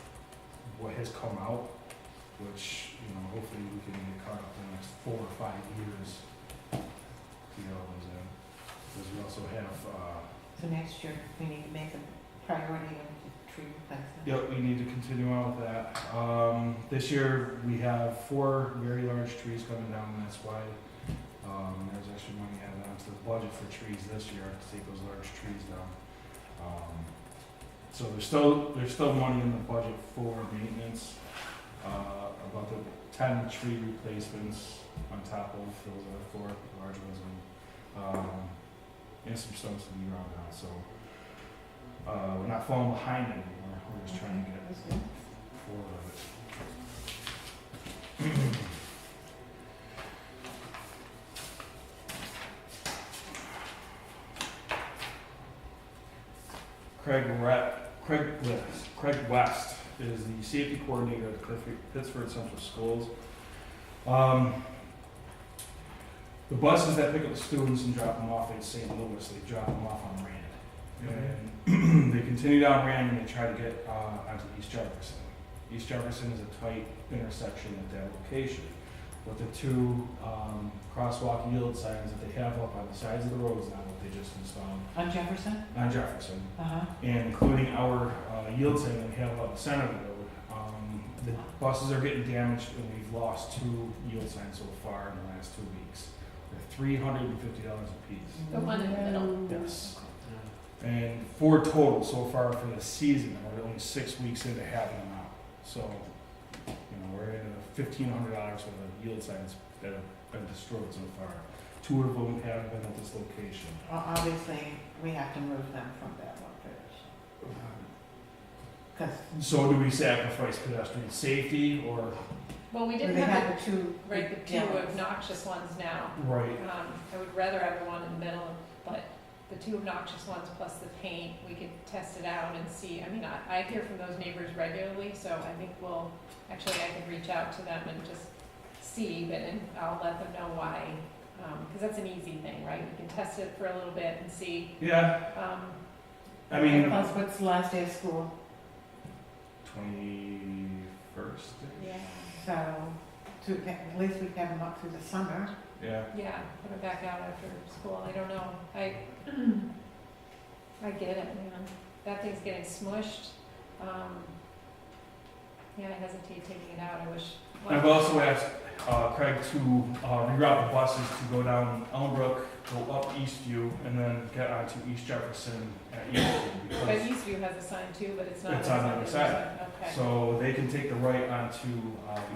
what has come out, which, you know, hopefully we can get caught up in the next 4 or 5 years to get all those in. Because we also have, So next year, we need to make a priority of tree replacement. yep, we need to continue on with that. This year, we have 4 very large trees coming down, and that's why there's extra money added onto the budget for trees this year to take those large trees down. So there's still money in the budget for maintenance, about the 10 tree replacements on top of those other 4 large ones, and some stumps to be ground out. So we're not falling behind anymore. We're just trying to get forward of it. Craig West is the safety coordinator at Pittsford Central Schools. The buses that pick up the students and drop them off at St. Louis, they drop them off on Rand. And they continue down Rand and they try to get onto East Jefferson. East Jefferson is a tight intersection at that location. with the two crosswalk yield signs that they have up on the sides of the roads now that they just installed On Jefferson? on Jefferson, Uh-huh. and including our yield sign that we have up the center of the road. The buses are getting damaged, and we've lost 2 yield signs so far in the last 2 weeks. They're $350 a piece. The one in the middle. Yes. And 4 total so far for the season, and we're only 6 weeks into having them out. So, we're at $1,500 for the yield signs that have been destroyed so far. 2 of them have been at this location. Well, obviously, we have to move them from that location. 'Cause So do we sacrifice pedestrian safety, or? Well, we didn't they have have the two, right, the two yellows. obnoxious ones now. Right. I would rather have the one in the middle, but the 2 obnoxious ones plus the paint, we could test it out and see. I mean, I hear from those neighbors regularly, so I think I can reach out to them and just see, and I'll let them know why, because that's an easy thing, right? We can test it for a little bit and see. Yeah. I mean, Plus, what's the last day of school? 21st. Yeah. So, at least we can have them up through the summer. Yeah. Yeah, put it back out after school, I don't know. I get it, man. That thing's getting smushed. Yeah, I hesitate taking it out, I wish. I've also asked Craig to reroute the buses to go down Elmbrook, go up Eastview, and then get onto East Jefferson at Eastview. But Because Eastview has a sign too, but it's not. it's on the other side. Okay. So they can take the right onto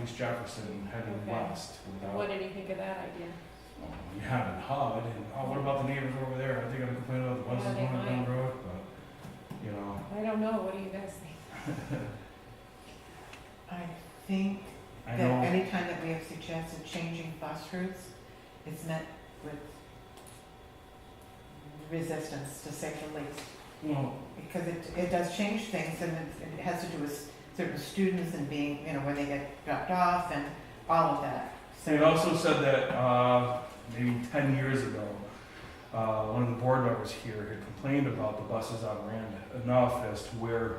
East Jefferson heading Okay. west without. What did you think of that idea? You have it HUD, and what about the neighbors over there? Are they gonna complain about the buses Yeah, they going down might. the road? But, I don't know, what do you guys think? I think I that know, anytime that we have suggested changing bus routes, it's met with resistance, to say the least. well, Because it does change things, and it has to do with certain students and being, when they get dropped off and all of that. So it also said that maybe 10 years ago, one of the board members here had complained about the buses on Rand enough as to where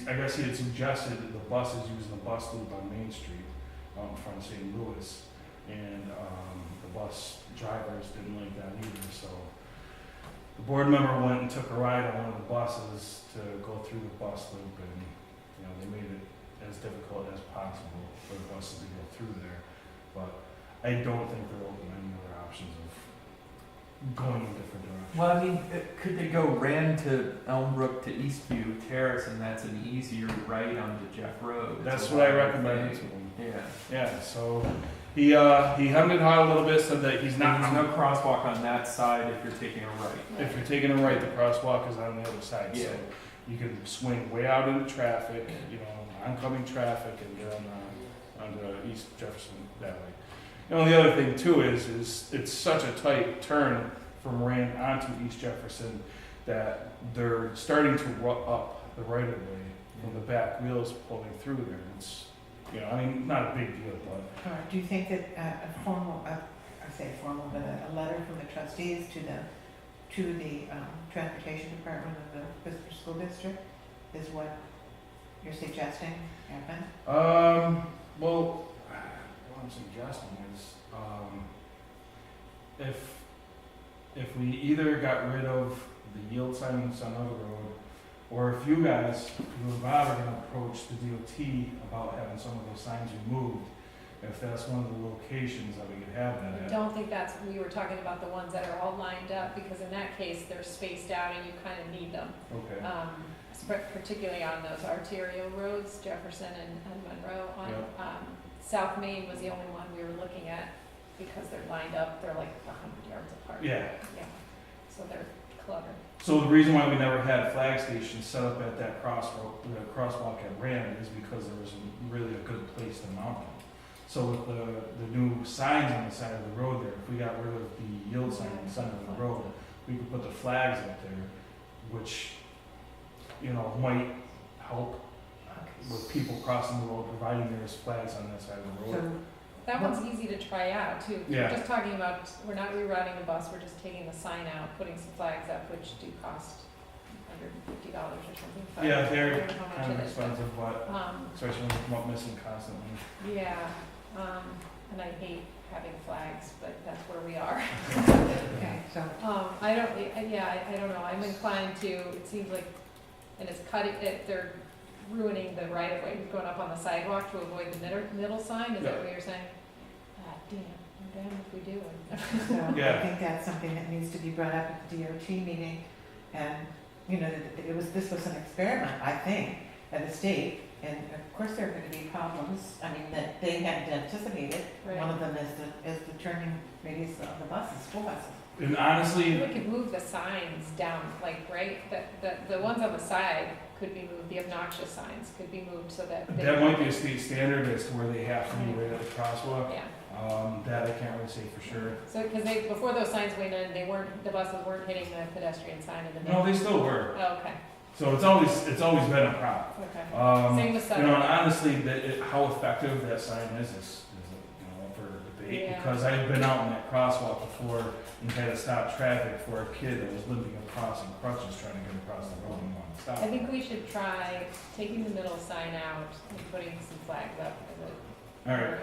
I guess he had suggested that the buses using the bus loop on Main Street in front of St. Louis, and the bus drivers didn't like that either. So the board member went and took a ride on one of the buses to go through the bus loop, and they made it as difficult as possible for the buses to go through there. But I don't think they're open to any other options of going in different directions. Well, I mean, could they go Rand to Elmbrook to Eastview Terrace, and that's an easier ride onto Jeff Road? That's what I recommended to him. Yeah. Yeah, so he hemmed and hawed a little bit, said that he's not. There's no crosswalk on that side if you're taking a right. If you're taking a right, the crosswalk is on the other side. Yeah. So you can swing way out into traffic, oncoming traffic, and get on the East Jefferson that way. The other thing too is it's such a tight turn from Rand onto East Jefferson that they're starting to rut up the right of way from the back wheels pulling through there. It's, not a big deal, but. All right, do you think that a formal, I say formal, but a letter from the trustees to the transportation department of the Pittsburgh School District is what you're suggesting happen? Well, what I'm suggesting is, if we either got rid of the yield signs on Other Road, or if you guys, you and Bob are gonna approach the DOT about having some of those signs removed, if that's one of the locations that we could have that I at. don't think we were talking about the ones that are all lined up, because in that case, they're spaced out and you kind of need them. Okay. Particularly on those arterial roads, Jefferson and Monroe. South Main was the only one we were looking at, because they're lined up, they're like 100 yards apart. Yeah. Yeah, so they're clever. So the reason why we never had flag stations set up at that crosswalk at Rand is because there was really a good place to mount them. So with the new signs on the side of the road there, if we got rid of the yield sign on the side of the road, we could put the flags up there, which, might help with people crossing the road, providing there's flags on that side of the road. That one's easy to try out too. Yeah. We're just talking about, we're not rerouting the bus, we're just taking the sign out, putting some flags up, which do cost $150 or something. Yeah, I they're don't know how much kind of it is, but, expensive, but especially when they come up missing constantly. Yeah, and I hate having flags, but that's where we are. Okay, so, I don't, I don't know, I'm inclined to, it seems like, and it's cutting, they're ruining the right of way, going up on the sidewalk to avoid the middle sign, is that what you're saying? Ah, damn, I'm damned if we do. so I Yeah. think that's something that needs to be brought up at the DOT meeting. And, you know, this was an experiment, I think, at the state. And of course there are going to be problems, I mean, that they hadn't anticipated. Right. One of them is the turning radius of the buses, school buses. And honestly, We could move the signs down, like, right, the ones on the side could be moved, the obnoxious signs could be moved so that. they- that might be a state standard as to where they have to be right at the crosswalk. Yeah, That I can't really say for sure. so, because before those signs went in, the buses weren't hitting the pedestrian sign in the No, middle. they still were. Oh, okay, So it's always been a problem. okay. Same with You know, and Southern. honestly, how effective that sign is up for debate. Yeah. Because I've been out in that crosswalk before and had to stop traffic for a kid that was limping across in crutches trying to get across the road and wanted to stop. I think we should try taking the middle sign out and putting some flags up. All right.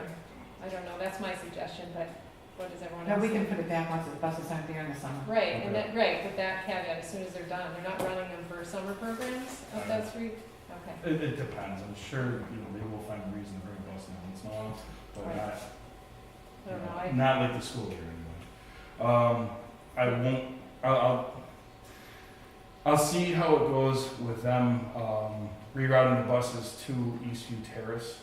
I don't know, that's my suggestion, but what does everyone No, else we think? can put it back once the buses aren't there in the summer. Right, and that, right, with that caveat, as soon as they're done, they're not running them for summer programs up that street? Okay. It depends. I'm sure, they will find a reason to bring a bus down. It's not, but Right. not, I don't know, not like the school year anyway. I won't, I'll see how it goes with them, rerouting the buses to Eastview Terrace.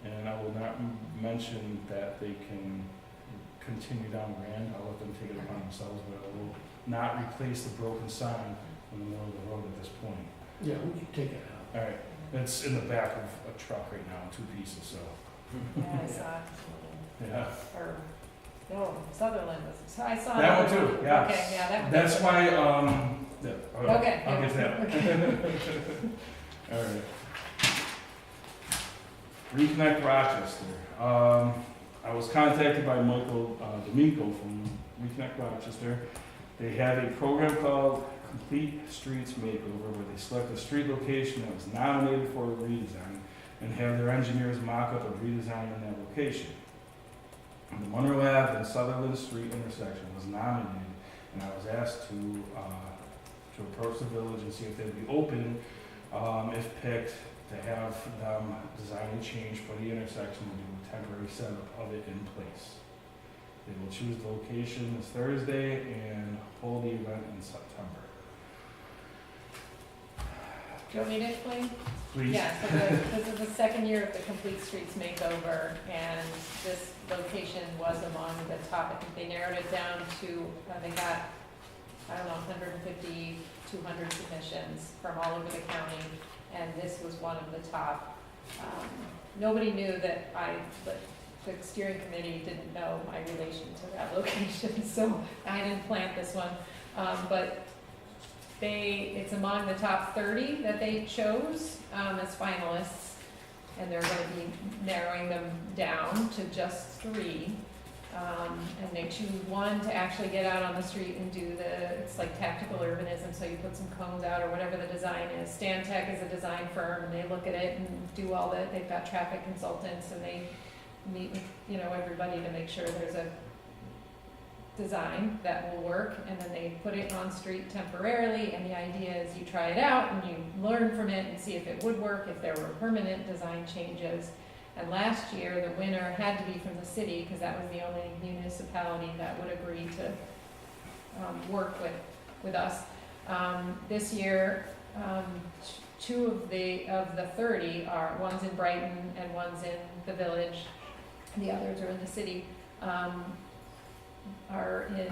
And I will not mention that they can continue down Grand. I'll let them take it upon themselves, but I will not replace the broken sign in the middle of the road at this point. Yeah, we can take it out. All right, it's in the back of a truck right now, in 2 pieces, so, yeah, I saw it. yeah. Or, no, Sutherland was, I saw. That one another too, yeah. Okay, yeah, that one. That's why, yeah, Okay. I'll get to that. All right. Reconnect Rochester. I was contacted by Michael D'Amico from Reconnect Rochester. They have a program called Complete Streets Makeover, where they select a street location that was nominated for a redesign and have their engineers mock up a redesign in that location. The Monroe Ave and Sutherland Street intersection was nominated, and I was asked to approach the village and see if they'd be open, if picked, to have them design a change for the intersection and do a temporary setup of it in place. They will choose the location this Thursday and hold the event in September. Do you want me to explain? Please. Yeah, so this is the second year of the Complete Streets Makeover, and this location was among the top. I think they narrowed it down to, they got, 150, 200 submissions from all over the county, and this was one of the top. Nobody knew that the steering committee didn't know my relation to that location, so I didn't plant this one. But it's among the top 30 that they chose as finalists, and they're going to be narrowing them down to just 3. And they choose one to actually get out on the street and do it's like tactical urbanism, so you put some cones out or whatever the design is. Stantec is a design firm, and they look at it and do all that. They've got traffic consultants, and they meet with, everybody to make sure there's a design that will work, and then they put it on street temporarily, and the idea is you try it out and you learn from it and see if it would work, if there were permanent design changes. And last year, the winner had to be from the city, because that was the only municipality that would agree to work with us. This year, 2 of the 30 are, one's in Brighton and one's in the village. The others are in the city, are in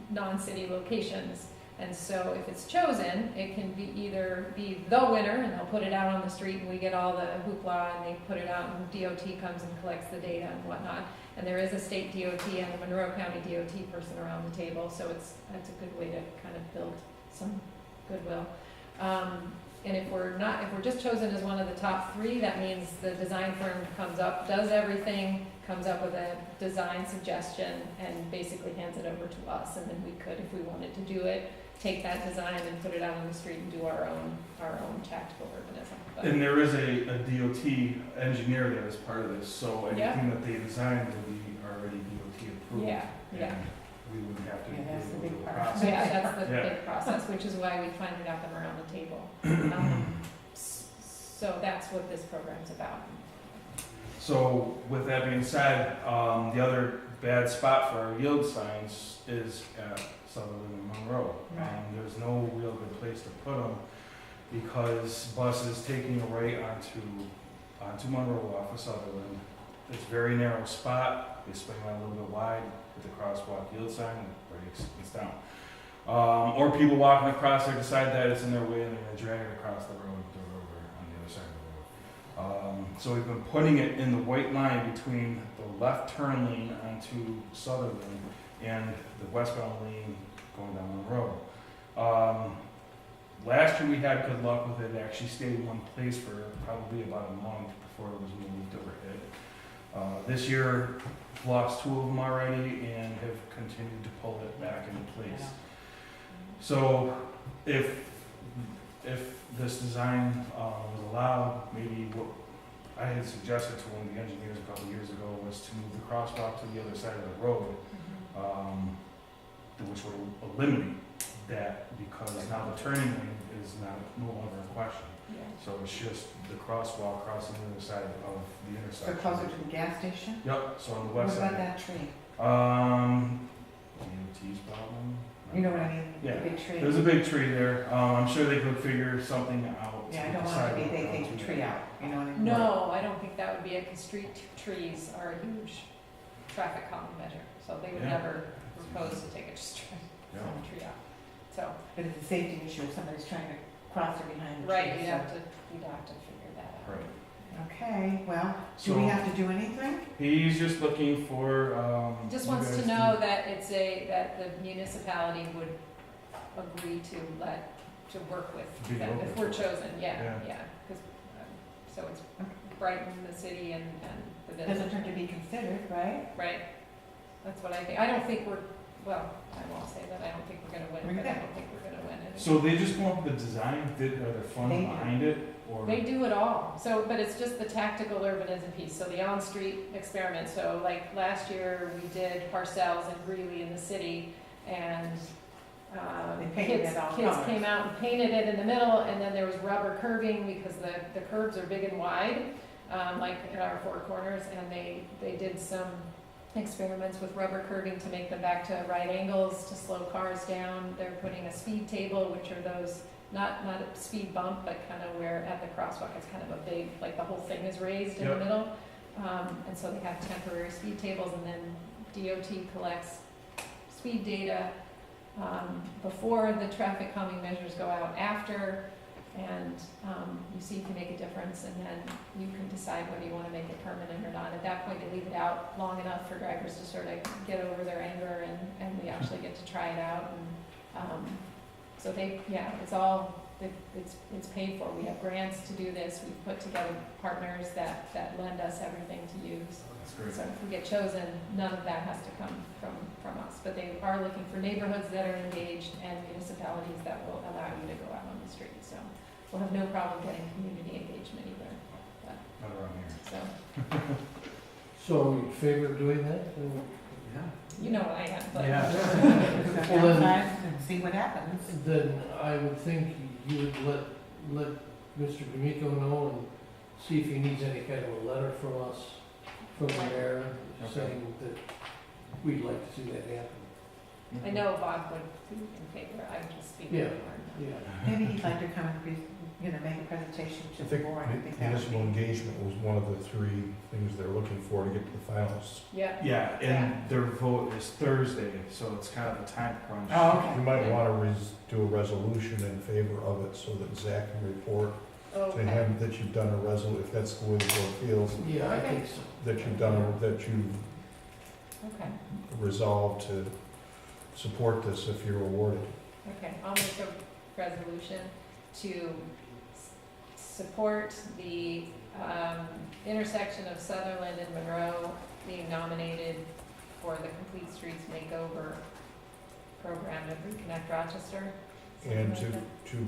non-city locations. And so if it's chosen, it can either be the winner, and they'll put it out on the street, and we get all the hoopla, and they put it out, and DOT comes and collects the data and whatnot. And there is a state DOT and a Monroe County DOT person around the table, so that's a good way to kind of build some goodwill. And if we're just chosen as one of the top 3, that means the design firm comes up, does everything, comes up with a design suggestion and basically hands it over to us, and then we could, if we wanted to do it, take that design and put it out on the street and do our own tactical urbanism. But- And there is a DOT engineer that is part of this, so Yeah. anything that they design will be already DOT approved. Yeah, yeah. And we wouldn't have to. Yeah, that's the go big through part. process. Yeah, that's the Yeah. big process, which is why we finally got them around the table. So that's what this program's about. So with that being said, the other bad spot for our yield signs is at Sutherland and Monroe. Right. There's no real good place to put them because buses taking a right onto Monroe off of Sutherland. It's a very narrow spot. They swing out a little bit wide with the crosswalk yield sign and it breaks, it's down. Or people walking across there decide that it's in their way and they're gonna drag it across the road or on the other side of the road. So we've been putting it in the white line between the left turn lane onto Sutherland and the westbound lane going down Monroe. Last year we had good luck with it. It actually stayed in one place for probably about a month before it was moved or hit. This year, we've lost 2 of them already and have continued to pull it back into place. So if this design was allowed, maybe what I had suggested to one of the engineers a couple of years ago was to move the crosswalk to the other side of the road, which would eliminate that because now the turning lane is no longer a question. Yeah. So it's just the crosswalk crossing the other side of the So intersection. closer to the gas station? Yep, so on the What west about side. that tree? DOT's problem. You know what I mean? Yeah. The big tree? There's a big tree there. I'm sure they could figure something out. Yeah, I don't want it to be, they take the tree out, you know what I mean? No, I don't think that would be it, because street trees are a huge traffic calming measure, so they would Yeah. never propose to take a tree out. So, But it's a safety issue if somebody's trying to cross or behind the tree. right, you'd so- have to figure that out. Right. Okay, well, do we So- have to do anything? He's just looking for, Just you wants guys to know that that the municipality would agree to work with, Be that open if we're for it. chosen, yeah, Yeah. yeah. 'Cause, so it's Brighton, the city, and the village. Doesn't hurt to be considered, right? Right, that's what I think. I don't think well, I won't say that I don't think we're gonna win, but I don't think we're gonna win it. So they just come up with the design, are there funds They do. behind it, or? They do it all, so, but it's just the tactical urbanism piece, so the on-street experiment, so like last year, we did Parcells and Greeley in the city, and, They painted kids, it all kids colors. came out and painted it in the middle, and then there was rubber curving, because the curves are big and wide, like in our four corners, and they did some experiments with rubber curving to make them back to right angles, to slow cars down. They're putting a speed table, which are those, not a speed bump, but kind of where at the crosswalk, it's kind of a big, like the whole thing is raised in the Yep. middle. And so they have temporary speed tables, and then DOT collects speed data before the traffic calming measures go out, after, and you see if you make a difference, and then you can decide whether you want to make it permanent or not. At that point, they leave it out long enough for drivers to sort of get over their anger, and we actually get to try it out. And so it's all, it's paid for. We have grants to do this. We've put together partners that lend us everything to use. That's great. So if we get chosen, none of that has to come from us. But they are looking for neighborhoods that are engaged and municipalities that will allow you to go out on the street. So we'll have no problem getting community engagement either. But, Not around here. so, So you favor doing that? you know what I have, but. Well, then- And see what happens. Then I would think you would let Mr. D'Amico know and see if he needs any kind of a letter from us, from the mayor, Okay. saying that we'd like to see that happen. I know Bob would be in favor. I would just speak. Yeah. for him. Yeah. Maybe he'd like to come and make a presentation I to the think board. I think that would municipal be. engagement was one of the 3 things they're looking for to get to the finals. Yeah. Yeah, and their vote is Thursday, so it's kind of a time crunch. Oh, okay. You might want to do a resolution in favor of it so that Zach can report to Okay. him that you've done a if that's the way the board feels, Yeah, I think so. that you've Okay. resolved to support this if you're awarded. Okay, I'll make a resolution to support the intersection of Sutherland and Monroe being nominated for the Complete Streets Makeover program at Reconnect Rochester. And Something like to, that.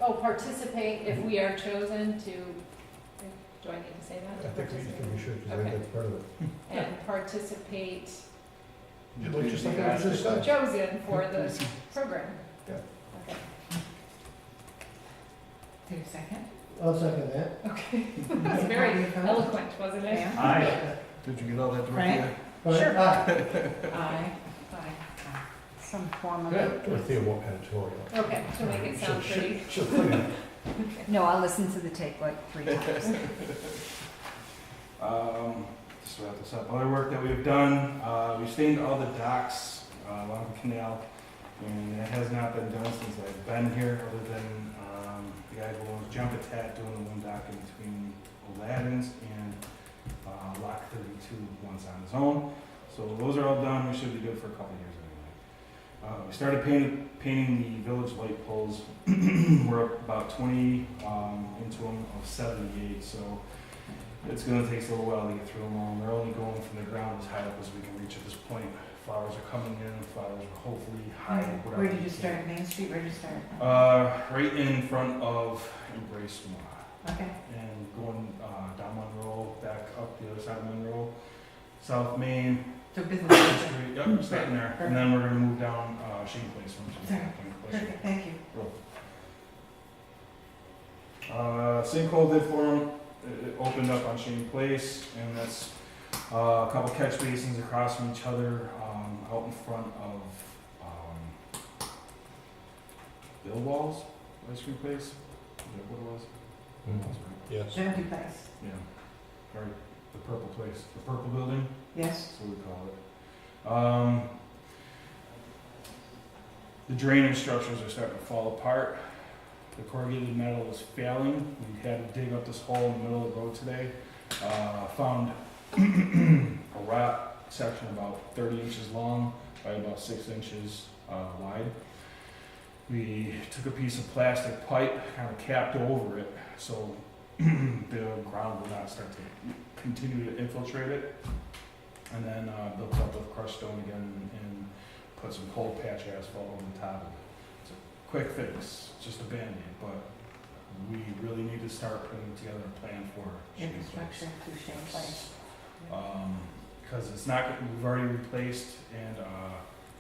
Oh, participate if we are chosen to, do I need to say that? I think we should, because I Okay. think that's part of it. And participate, Well, just like I just said. chosen for the program. Yeah. Okay. Take a second. I'll second that. Okay. That's very eloquent, wasn't it? Pam? Aye. Did you get all that Frank? directly? Sure. Aye. Some form of. Dorothea won't editorial. Okay, to make it sound pretty. She'll clean it. No, I'll listen to the tape like 3 times. Just to wrap this up, other work that we've done, we stained all the docks along the canal, and it has not been done since I've been here, other than the guy who owns Jump Attack doing the one dock in between Aladdin's and Lock 32 once on his own. So those are all done. We should be good for a couple of years anyway. We started painting the village light poles. We're about 20 into them of 78, so it's going to take us a little while to get through them all. They're only going from the ground as high up as we can reach at this point. Flowers are coming in, flowers are hopefully high. Where did you start, Main Street, where did you start? Right in front of Embrace Vermont. Okay. And going down Monroe, back up the other side of Monroe, South Main. So business. Street. Yep, we're starting there. And then we're going to move down Shane Place from Sorry. Perfect, thank you. Sinkhole did form. It opened up on Shane Place, and that's a couple catch basins across from each other out in front of Bill Walls ice cream place. Is that what it was? Yes. Genevieve Place. Yeah. Or the purple place, the purple building. Yes. That's what we call it. The drainage structures are starting to fall apart. The corrugated metal is failing. We had to dig up this hole in the middle of the road today. Found a rock section about 30 inches long by about 6 inches wide. We took a piece of plastic pipe, kind of capped over it, so the ground will not start to continue to infiltrate it. And then built up with crushed stone again and put some cold patch asphalt over the top of it. It's a quick fix, it's just a Band-Aid, but we really need to start putting together a plan for Infrastructure through Shane Place. Because it's not, we've already replaced and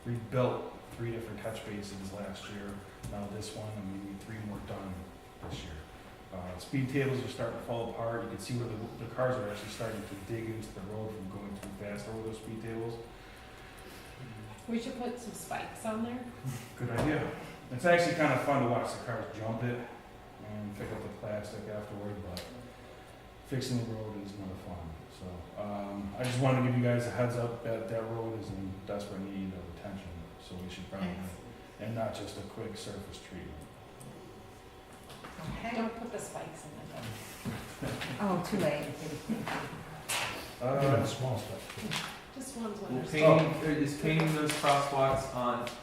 rebuilt 3 different catch basins last year. Now this one, and we need 3 more done this year. Speed tables are starting to fall apart. You can see where the cars are actually starting to dig into the road from going too fast over those speed tables. We should put some spikes on there. Good idea. It's actually kind of fun to watch the cars jump it and pick up the plastic afterward, but fixing the road is not fun. So I just wanted to give you guys a heads up that that road is in desperate need of attention. So we should probably, and not just a quick surface treatment. Okay. Don't put the spikes in it. Oh, too late. Even small stuff. Just ones Well, when there's. is painting those crosswalks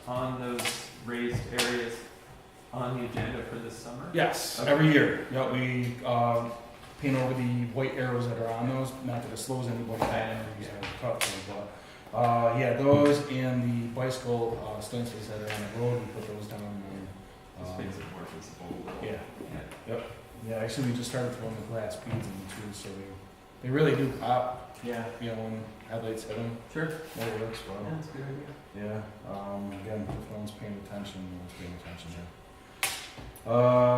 on those raised areas on the agenda for this summer? Yes, Okay. every year. Yeah, we paint over the white arrows that are on those. Not that it slows anybody down, but yeah, those and the bicycle stencils that are on the road, we put those down. This makes it more visible. Yeah. Yep. Yeah, actually, we just started throwing the glass beads in them too, so they really do pop. Yeah. You know, when headlights hit them. Sure. That works well. That's a good idea. Yeah. Again, if no one's paying attention, no one's paying attention here.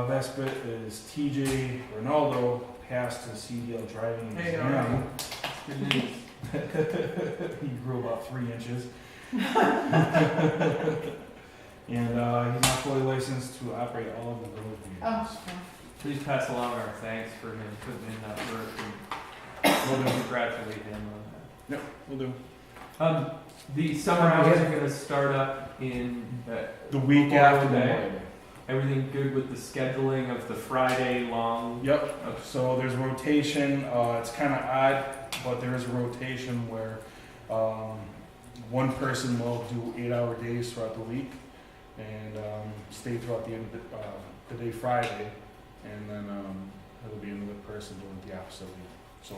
Last bit is TJ Ronaldo passed his CDL driving Hey, exam. all right. Good news. He grew about 3 inches. And he's now fully licensed to operate all of the road vehicles. Please pass along our thanks for him putting in that work, and we'll congratulate him on that. Yep, we'll do. The summer hours are going to start up in the week Memorial after Day. Memorial Day. Everything good with the scheduling of the Friday long? Yep. So there's rotation. It's kind of odd, but there is a rotation where one person will do 8-hour days throughout the week and stay throughout the end of the day Friday, and then it'll be another person doing the opposite week. So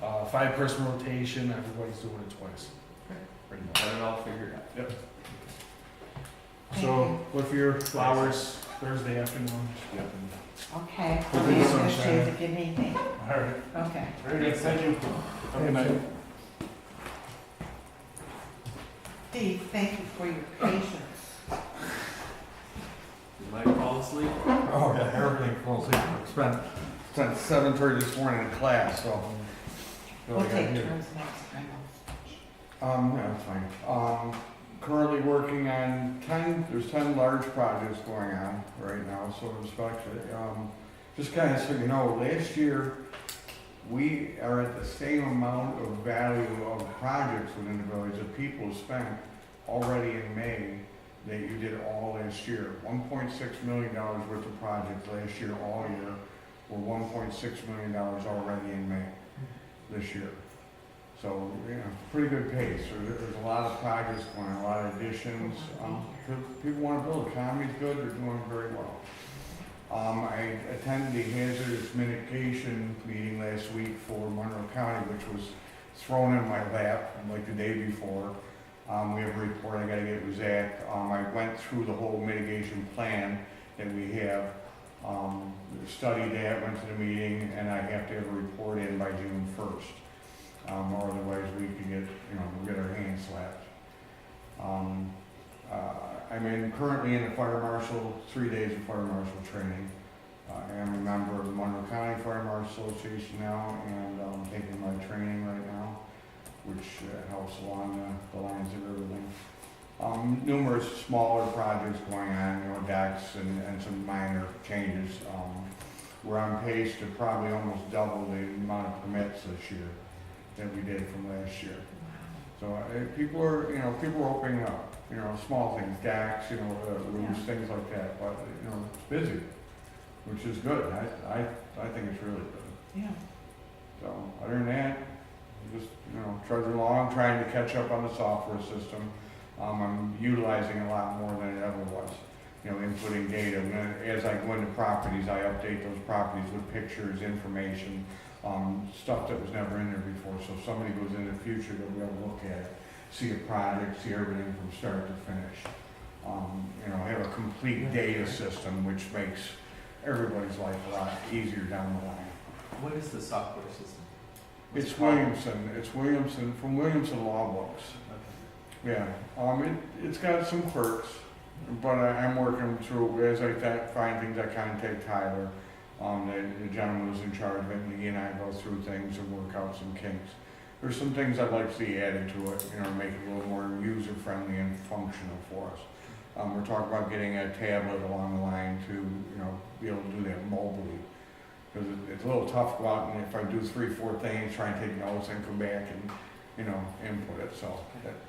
5-person rotation, everybody's doing it twice. Pretty much. Got it all figured out. Yep. Thank So you. look for your flowers Thursday afternoon. Yep. Okay, We'll I'll do be the in good sunshine. shape if you need me. All right. Okay. Very good, thank you. Have a good night. Steve, thank you for your patience. You might fall asleep. Oh, yeah, everything falls in. Spent 7:30 this morning in class, so. We'll take turns next time. Yeah, that's fine. Currently working on there's 10 large projects going on right now, so to speak. Just kind of so you know, last year, we are at the same amount of value of projects within the village that people spent already in May that you did all last year. $1.6 million worth of projects last year, all year, were $1.6 million already in May this year. So, pretty good pace. There's a lot of projects going on, a lot of additions. People want to build. Economy's good, they're doing very well. I attended the hazardous mitigation meeting last week for Monroe County, which was thrown in my lap like the day before. We have a report I got to get with Zach. I went through the whole mitigation plan that we have, studied that, went to the meeting, and I have to have a report in by June 1st. Or otherwise we could get, we'll get our hands slapped. I'm currently in the fire marshal, 3 days of fire marshal training. I am a member of the Monroe County Fire Marshal Association now, and I'm taking my training right now, which helps along the lines of everything. Numerous smaller projects going on, decks and some minor changes. We're on pace to probably almost double the amount of permits this year that we did from last year. So people are opening up, small things, decks, roofs, things like that. But it's busy, which is good. I think it's really good. Yeah. So other than that, just trudging along, trying to catch up on the software system. I'm utilizing a lot more than it ever was. Inputting data. And then as I go into properties, I update those properties with pictures, information. Stuff that was never in there before, so if somebody goes in the future, they'll be able to look at it, see a project, see everything from start to finish. Have a complete data system, which makes everybody's life a lot easier down the line. What is the software system? It's Williamson, from Williamson Law Books. Okay. Yeah, it's got some quirks, but I'm working through, as I find things, I contact Tyler. The gentleman who's in charge of it, and he and I go through things and work out some kinks. There's some things I'd like to see added to it, make it a little more user-friendly and functional for us. We're talking about getting a tablet along the line to, be able to do that mobilely. Because it's a little tough to go out and if I do 3-4 things, try and take notes and come back and, input it. So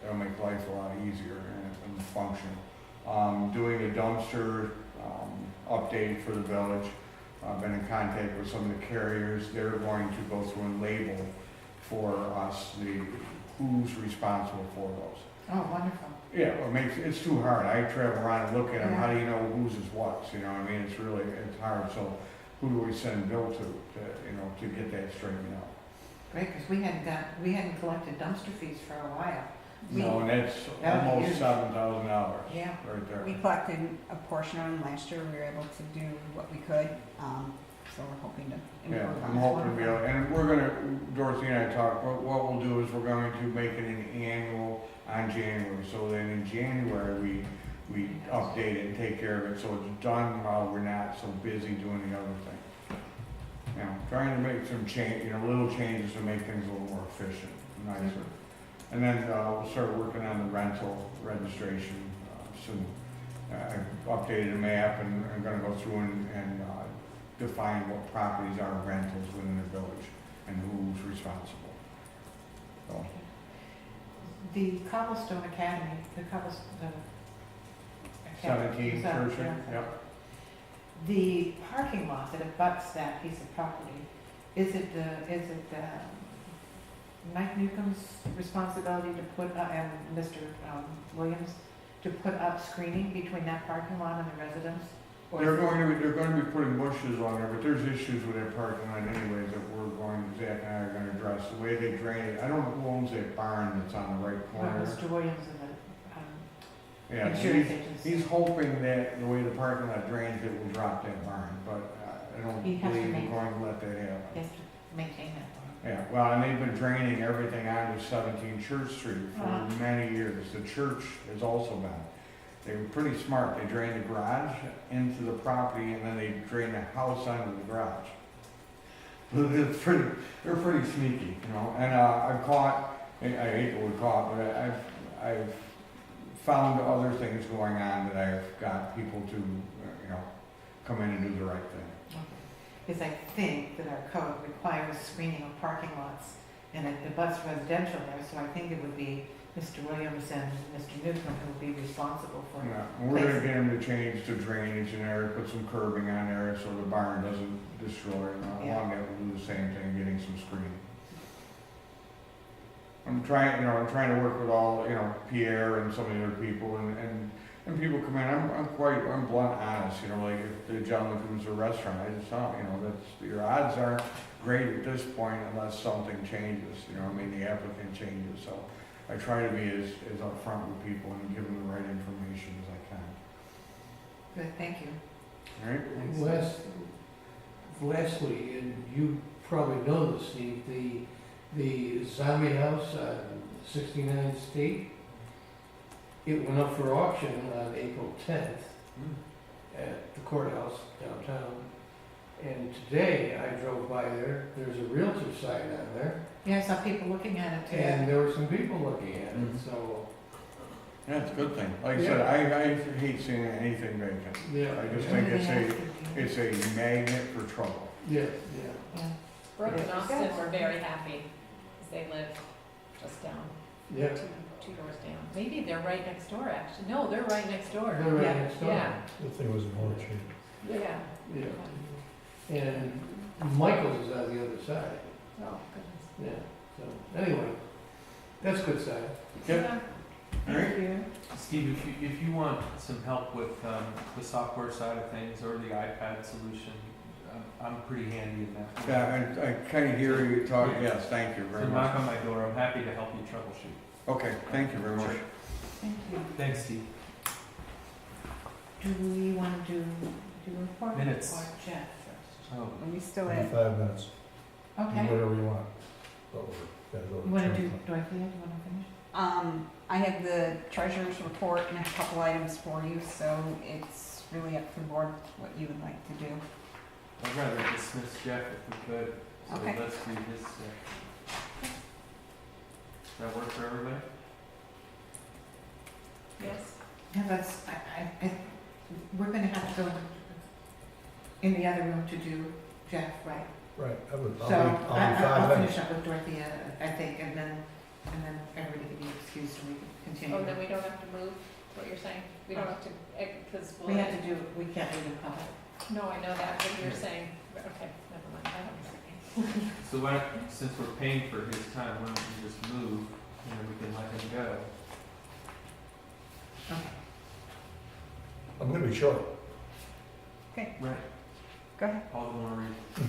that'll make life a lot easier and functional. Doing a dumpster update for the village. I've been in contact with some of the carriers. They're going to go through and label for us who's responsible for those. Oh, wonderful. Yeah, it's too hard. I travel around and look at them. How do you know whose is what? It's hard. So who do we send bill to get that straightened out? Great, because we hadn't collected dumpster fees for a while. No, and that's almost $7,000. Yeah. Right there. We collected a portion of them last year. We were able to do what we could, so we're hoping to improve on that. I'm hoping to be able, and we're gonna, Dorothy and I talked, what we'll do is we're going to make it an annual on January, so then in January, we update it and take care of it, so it's done while we're not so busy doing the other thing. Trying to make some little changes to make things a little more efficient, nicer. And then we'll start working on the rental registration soon. I've updated a map and I'm gonna go through and define what properties are rentals within the village and who's responsible. So. The Cobblestone Academy, the Cobblestone Academy. 17 Church, yep. The parking lot that abuts that piece of property, is it Mike Newcomb's responsibility to put up, and Mr. Williams, to put up screening between that parking lot and the residence? They're going to be putting bushes on there, but there's issues with that parking lot anyways that Zach and I are gonna address. The way they drain it, I don't know who owns that barn that's on the right corner. Mr. Williams and the, Yeah, insurance agency. he's hoping that the way the parking lot drains, it will drop that barn, but I don't He has to believe we're make- going to let that happen. He has to maintain that one. Yeah, well, and they've been draining everything onto 17 Church Street for Uh-huh. many years. The church has also been. They were pretty smart. They drained the garage into the property and then they drained the house onto the garage. They're pretty sneaky, you know, and I've caught, I hate the word caught, but I've found other things going on that I've got people to, you know, come in and do the right thing. Because I think that our code requires screening of parking lots, and it abuts residential there, so I think it would be Mr. Williams and Mr. Newcomb who would be responsible for it. Yeah, and we're gonna get them to change the drainage in there, put some curbing on there so the barn doesn't destroy, and along that we'll do the same thing, getting some screening. I'm trying to work with all, you know, Pierre and some of the other people, and people come in, I'm blunt honest, you know, like if the gentleman comes to a restaurant, I just tell him, you know, that's, your odds aren't great at this point unless something changes, you know, I mean, the applicant changes, so I try to be as upfront with people and give them the right information as I can. Good, thank you. All right? Lastly, and you probably know this, Steve, the zombie house on 69th State, it went up for auction on April 10th at the courthouse downtown. And today I drove by there, there's a realtor sign on there, Yeah, I saw people looking at it today. and there were some people looking at it, so. Yeah, it's a good thing. Like I said, I hate seeing anything vacant. Yeah. I just think it's a magnet for trouble. Yeah, Yeah. Brooke and Austin were very happy, because they live just down, yeah. two doors down. Maybe they're right next door, actually. No, they're right next door. They're right Yeah, next door. Yeah, The thing was an orchard. yeah. Yeah. And Michael's is on the other side. Oh, goodness. Yeah, so, anyway, that's good side. Yep. All right. Thank you. Steve, if you want some help with the software side of things or the iPad solution, I'm pretty handy in that. Yeah, I kind of hear you talk, yes, thank you So very knock much. on my door, I'm happy to help you troubleshoot. Okay, thank you very much. Thank you. Thanks, Steve. Do we want to do report? Minutes. Or Jeff first? Oh, Are we still at? 5 minutes. Do Okay. whatever you want. But we're gotta go to You want to do, Jim. Dorothea, do you want to finish? I have the treasurer's report and a couple items for you, so it's really up to the board what you would like to do. I'd rather dismiss Jeff if we could, so Okay. let's do his. Does that work for everybody? Yes. Yeah, that's, we're going to have to go in the other room to do Jeff, right? Right, I'll So be 5 I'll minutes. finish up with Dorothea, I think, and then everybody can be excused and we can continue. Oh, then we don't have to move, what you're saying? We don't have to, because We have to do, we can't leave in public. No, I know that, but you're saying, okay, never mind, I don't know. So why, since we're paying for his time, why don't we just move and then we can let him go? I'm gonna be short. Okay, Right. go ahead. Paul, do you want to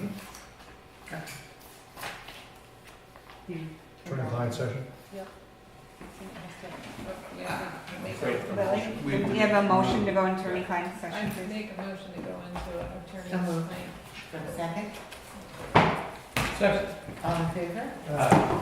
read? Attorney-client session? Lily, do we have a motion to go into attorney-client I session, please? make a motion to go into an So attorney's moved. client. For a second? Second. All in favor? Uh,